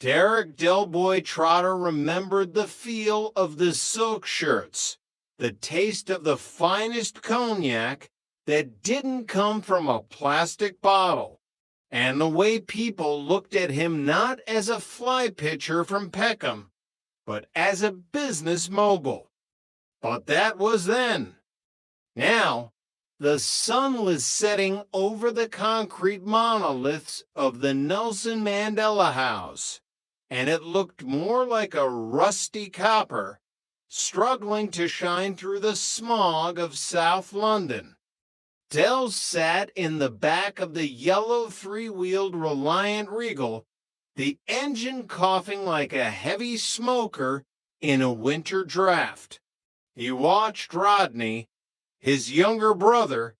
Derek Delboy Trotter remembered the feel of the silk shirts, the taste of the finest cognac that didn't come from a plastic bottle, and the way people looked at him not as a fly pitcher from Peckham, but as a business mogul. But that was then. Now, the sun was setting over the concrete monoliths of the Nelson Mandela House, and it looked more like a rusty copper struggling to shine through the smog of South London. Dell sat in the back of the yellow three-wheeled Reliant Regal, the engine coughing like a heavy smoker in a winter draft. He watched Rodney, his younger brother,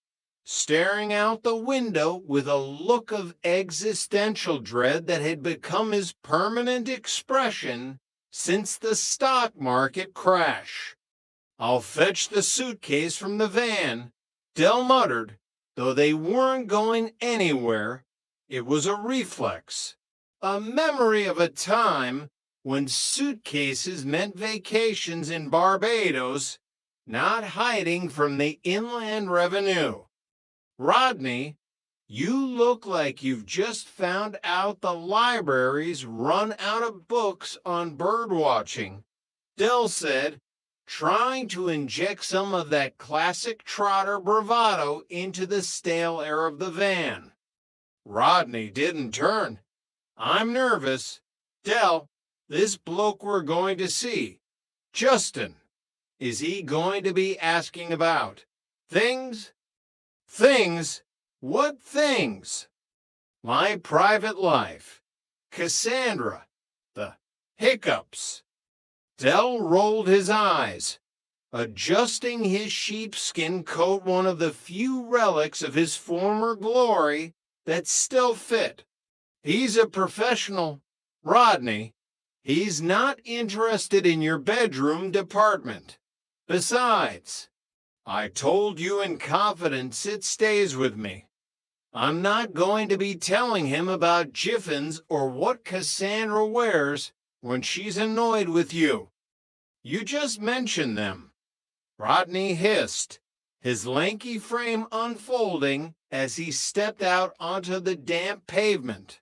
staring out the window with a look of existential dread that had become his permanent expression since the stock market crash. "I'll fetch the suitcase from the van," Dell muttered, though they weren't going anywhere. It was a reflex, a memory of a time when suitcases meant vacations in Barbados, not hiding from the Inland Revenue. "Rodney, you look like you've just found out the library's run out of books on bird watching," Dell said, trying to inject some of that classic Trotter bravado into the stale air of the van. Rodney didn't turn. "I'm nervous. Dell, this bloke we're going to see, Justin, is he going to be asking about things?" "Things? What things?" "My private life. Cassandra. The hiccups." Dell rolled his eyes, adjusting his sheepskin coat, one of the few relics of his former glory that still fit. "He's a professional, Rodney. He's not interested in your bedroom department. Besides, I told you in confidence it stays with me. I'm not going to be telling him about jiffins or what Cassandra wears when she's annoyed with you. You just mentioned them," Rodney hissed, his lanky frame unfolding as he stepped out onto the damp pavement.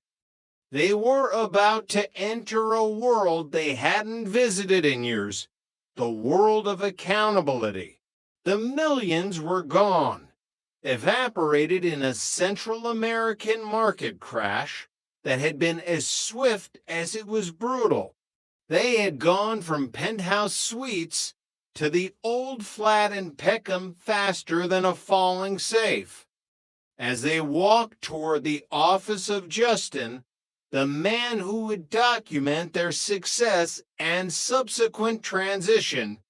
They were about to enter a world they hadn't visited in years, the world of accountability. The millions were gone, evaporated in a Central American market crash that had been as swift as it was brutal. They had gone from penthouse suites to the old flat in Peckham faster than a falling safe. As they walked toward the office of Justin, the man who would document their success and subsequent transition,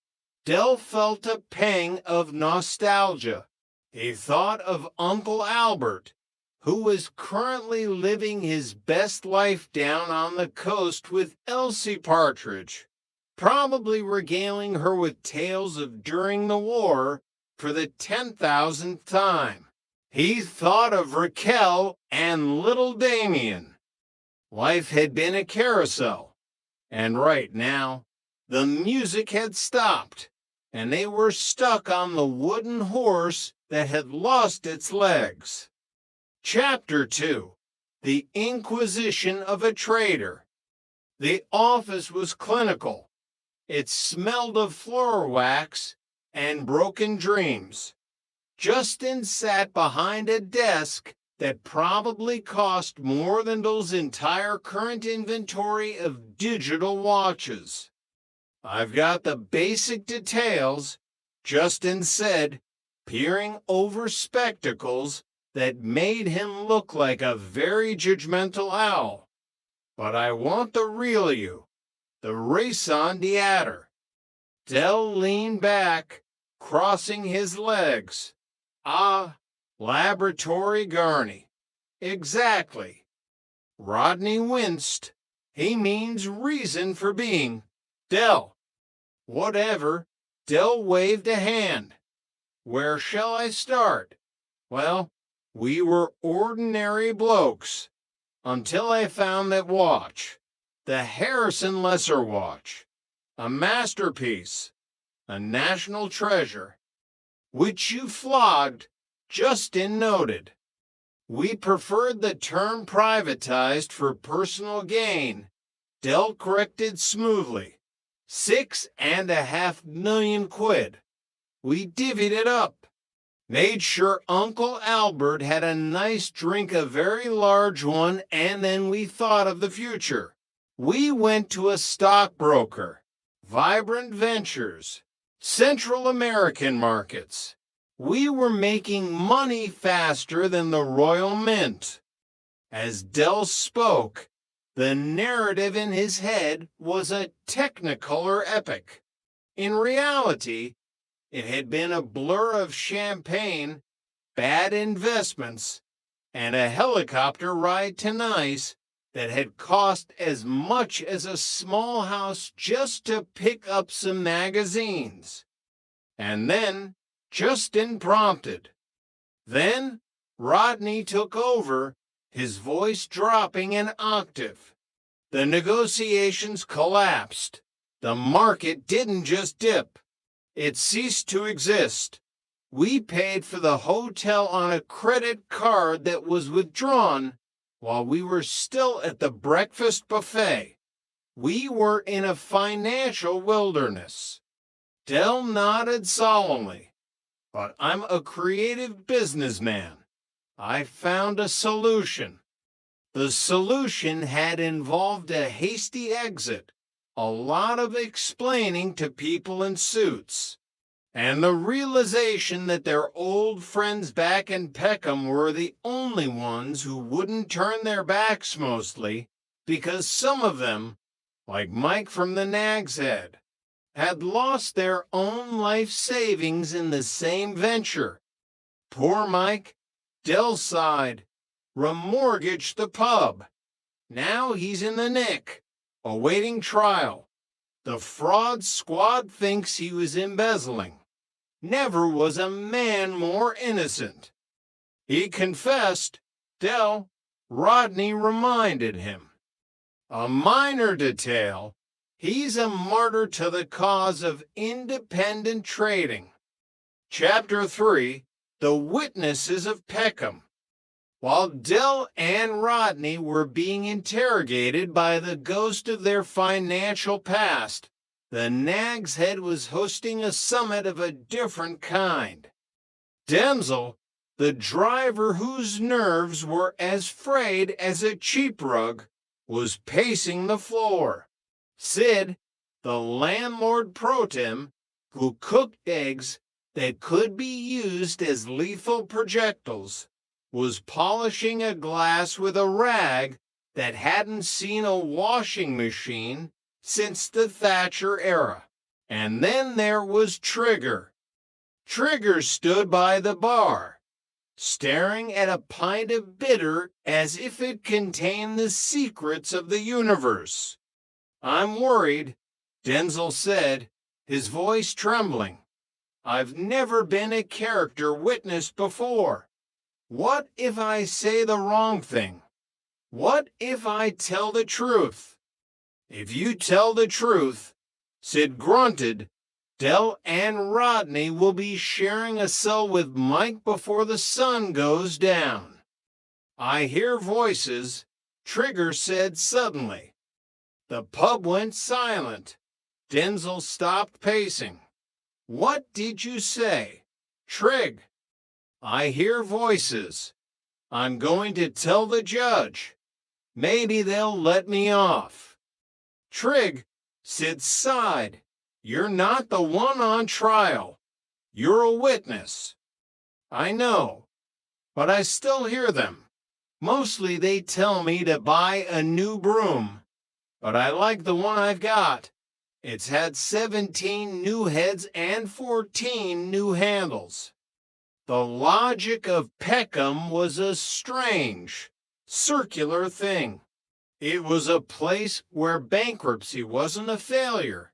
Dell felt a pang of nostalgia. He thought of Uncle Albert, who was currently living his best life down on the coast with Elsie Partridge, probably regaling her with tales of during the war for the 10,000th time. He thought of Raquel and little Damien. Life had been a carousel, and right now, the music had stopped, and they were stuck on the wooden horse that had lost its legs. Chapter 2: The Inquisition of a Traitor. The office was clinical. It smelled of floor wax and broken dreams. Justin sat behind a desk that probably cost more than Dell's entire current inventory of digital watches. "I've got the basic details," Justin said, peering over spectacles that made him look like a very judgmental owl. "But I want the real you, the raison d'etre." Dell leaned back, crossing his legs. "Ah, laboratory Garney. Exactly." Rodney winced. "He means reason for being. Dell." "Whatever." Dell waved a hand. "Where shall I start? Well, we were ordinary blokes. Until I found that watch. The Harrison Lesser watch. A masterpiece. A national treasure. Which you flogged," Justin noted. "We preferred the term privatized for personal gain," Dell corrected smoothly. $6.5 million. We divvied it up. Made sure Uncle Albert had a nice drink, a very large one, and then we thought of the future. We went to a stockbroker, Vibrant Ventures, Central American markets. We were making money faster than the Royal Mint." As Dell spoke, the narrative in his head was a technicolor epic. In reality, it had been a blur of champagne, bad investments, and a helicopter ride to Nice that had cost as much as a small house just to pick up some magazines. And then Justin prompted. Then Rodney took over, his voice dropping an octave. The negotiations collapsed. The market didn't just dip. It ceased to exist. We paid for the hotel on a credit card that was withdrawn while we were still at the breakfast buffet. We were in a financial wilderness. Dell nodded solemnly. "But I'm a creative businessman. I found a solution." The solution had involved a hasty exit, a lot of explaining to people in suits, and the realization that their old friends back in Peckham were the only ones who wouldn't turn their backs mostly, because some of them, like Mike from the Nag's Head, had lost their own life savings in the same venture. Poor Mike, Dell sighed, remortgaged the pub. Now he's in the nick, awaiting trial. The fraud squad thinks he was embezzling. Never was a man more innocent. He confessed, Dell, Rodney reminded him. A minor detail, he's a martyr to the cause of independent trading. Chapter 3, The Witnesses of Peckham. While Dell and Rodney were being interrogated by the ghost of their financial past, the Nag's Head was hosting a summit of a different kind. Denzel, the driver whose nerves were as frayed as a cheap rug, was pacing the floor. Sid, the landlord pro tem, who cooked eggs that could be used as lethal projectiles, was polishing a glass with a rag that hadn't seen a washing machine since the Thatcher era. And then there was Trigger. Trigger stood by the bar, staring at a pint of bitter as if it contained the secrets of the universe. "I'm worried," Denzel said, his voice trembling. I've never been a character witness before. What if I say the wrong thing? What if I tell the truth? If you tell the truth, Sid grunted, Del and Rodney will be sharing a cell with Mike before the sun goes down. I hear voices, Trigger said suddenly. The pub went silent. Denzel stopped pacing. What did you say? Trig. I hear voices. I'm going to tell the judge. Maybe they'll let me off. Trig, Sid sighed. You're not the one on trial. You're a witness. I know, but I still hear them. Mostly they tell me to buy a new broom, but I like the one I've got. It's had 17 new heads and 14 new handles. The logic of Peckham was a strange, circular thing. It was a place where bankruptcy wasn't a failure,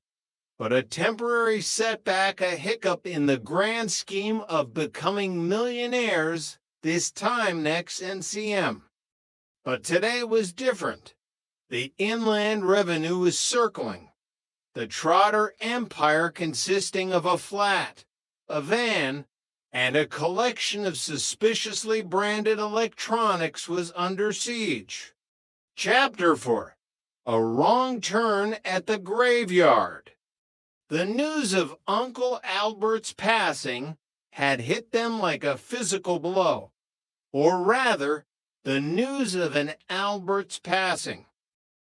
but a temporary setback, a hiccup in the grand scheme of becoming millionaires, this time next NCM. But today was different. The inland revenue was circling. The Trotter empire consisting of a flat, a van, and a collection of suspiciously branded electronics was under siege. Chapter 4: A Wrong Turn at the Graveyard. The news of Uncle Albert's passing had hit them like a physical blow, or rather, the news of an Albert's passing.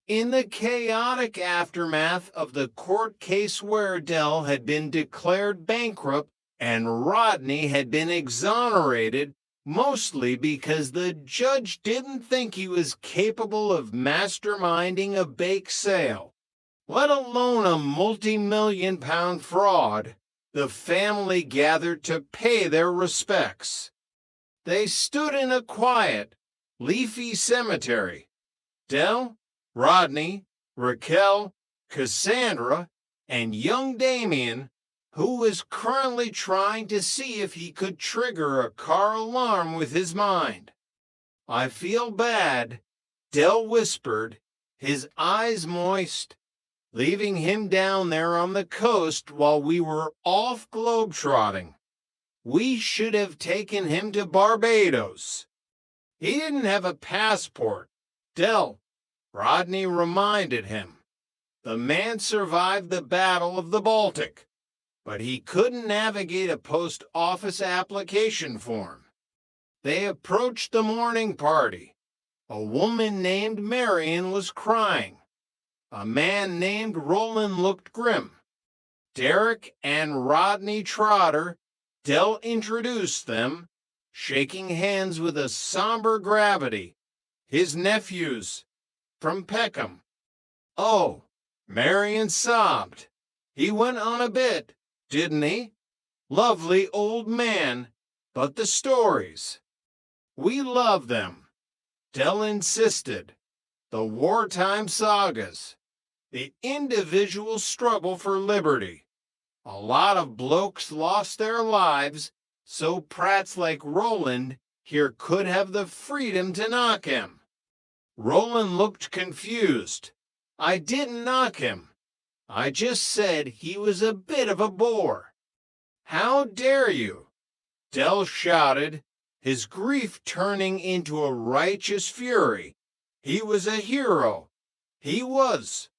In the chaotic aftermath of the court case where Dell had been declared bankrupt and Rodney had been exonerated, mostly because the judge didn't think he was capable of masterminding a bake sale, let alone a multi-million-pound fraud, the family gathered to pay their respects. They stood in a quiet, leafy cemetery. Dell, Rodney, Raquel, Cassandra, and young Damien, who was currently trying to see if he could trigger a car alarm with his mind. I feel bad, Dell whispered, his eyes moist, leaving him down there on the coast while we were off globetrotting. We should have taken him to Barbados. He didn't have a passport. Dell, Rodney reminded him. The man survived the Battle of the Baltic, but he couldn't navigate a post office application form. They approached the morning party. A woman named Marion was crying. A man named Roland looked grim. Derek and Rodney Trotter, Dell introduced them, shaking hands with a somber gravity. His nephews, from Peckham. Oh, Marion sobbed. He went on a bit, didn't he? Lovely old man, but the stories. We love them. Dell insisted. The wartime sagas. The individual struggle for liberty. A lot of blokes lost their lives, so prats like Roland here could have the freedom to knock him. Roland looked confused. I didn't knock him. I just said he was a bit of a bore. How dare you? Dell shouted, his grief turning into a righteous fury. He was a hero. He was.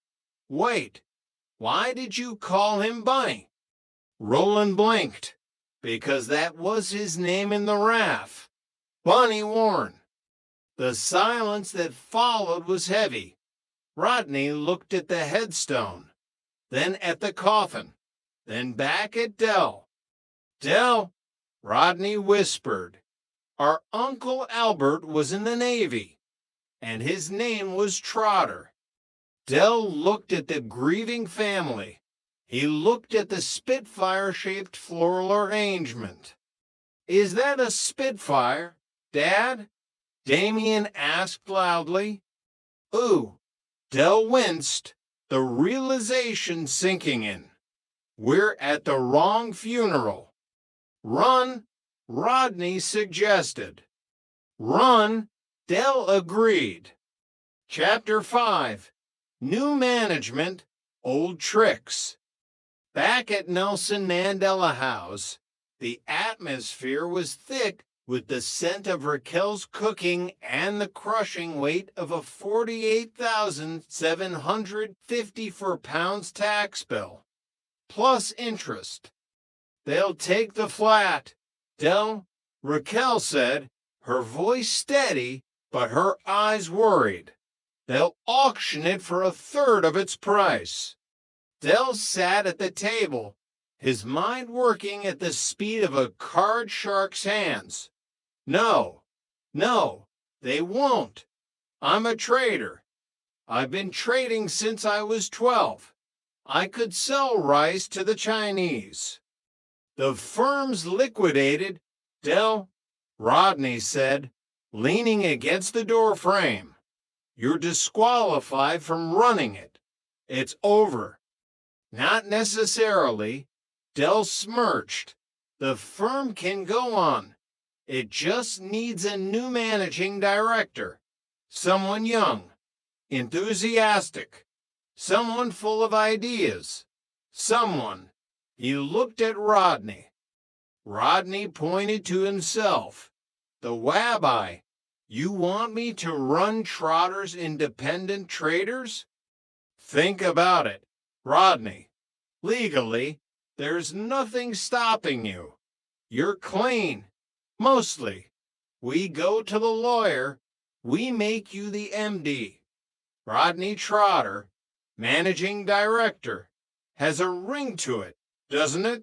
Wait, why did you call him Bunny? Roland blinked, because that was his name in the RAF. Bunny Warren. The silence that followed was heavy. Rodney looked at the headstone, then at the coffin, then back at Dell. Dell, Rodney whispered, our Uncle Albert was in the Navy, and his name was Trotter. Dell looked at the grieving family. He looked at the Spitfire-shaped floral arrangement. Is that a Spitfire, Dad? Damien asked loudly. Ooh, Dell winced, the realization sinking in. We're at the wrong funeral. Run, Rodney suggested. Run, Dell agreed. Chapter 5. New Management, Old Tricks. Back at Nelson Mandela House, the atmosphere was thick with the scent of Raquel's cooking and the crushing weight of a £48,754 tax bill, plus interest. They'll take the flat, Raquel said, her voice steady, but her eyes worried. They'll auction it for a third of its price. Dell sat at the table, his mind working at the speed of a card shark's hands. No, they won't. I'm a trader. I've been trading since I was 12. I could sell rice to the Chinese. The firm's liquidated, Rodney said, leaning against the doorframe. You're disqualified from running it. It's over. Not necessarily. Dell smirched. The firm can go on. It just needs a new managing director. Someone young, enthusiastic, someone full of ideas, someone. He looked at Rodney. Rodney pointed to himself. The Wabbi, you want me to run Trotter's Independent Traders? Think about it, Rodney. Legally, there's nothing stopping you. You're clean, mostly. We go to the lawyer, we make you the MD. Rodney Trotter, managing director, has a ring to it, doesn't it?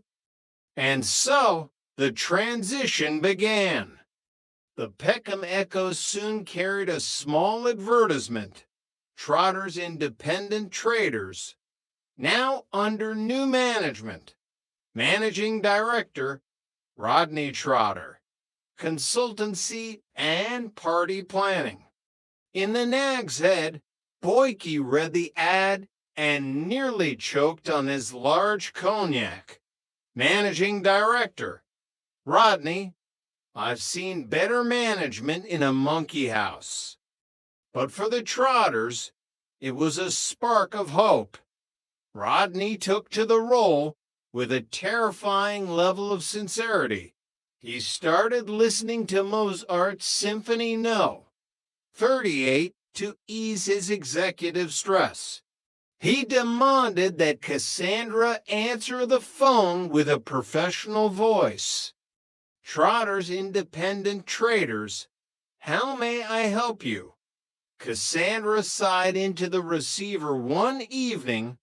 And so the transition began. The Peckham Echo soon carried a small advertisement, Trotter's Independent Traders, now under new management. Managing director, Rodney Trotter. Consultancy and party planning. In the Nag's Head, Boyke read the ad and nearly choked on his large cognac. Managing director, Rodney, I've seen better management in a monkey house. But for the Trotters, it was a spark of hope. Rodney took to the role with a terrifying level of sincerity. He started listening to Mozart's Symphony No. 38 to ease his executive stress. He demanded that Cassandra answer the phone with a professional voice. Trotter's Independent Traders, how may I help you? Cassandra sighed into the receiver one evening,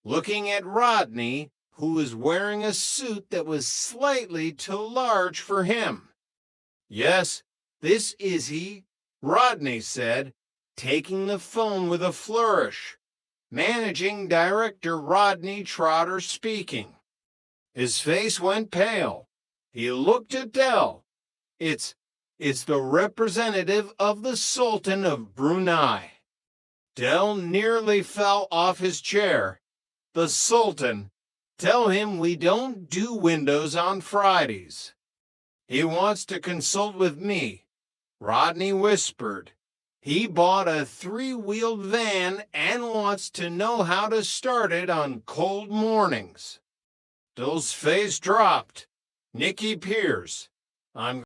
looking at Rodney, who was wearing a suit that was slightly too large for him. Yes, this is he, Rodney said, taking the phone with a flourish. Managing Director Rodney Trotter speaking. His face went pale. He looked at Dell. It's the representative of the Sultan of Brunei. Dell nearly fell off his chair. The Sultan. Tell him we don't do windows on Fridays. He wants to consult with me, Rodney whispered. He bought a 3-wheeled van and wants to know how to start it on cold mornings. Dell's face dropped. Nicky Pierce. I'm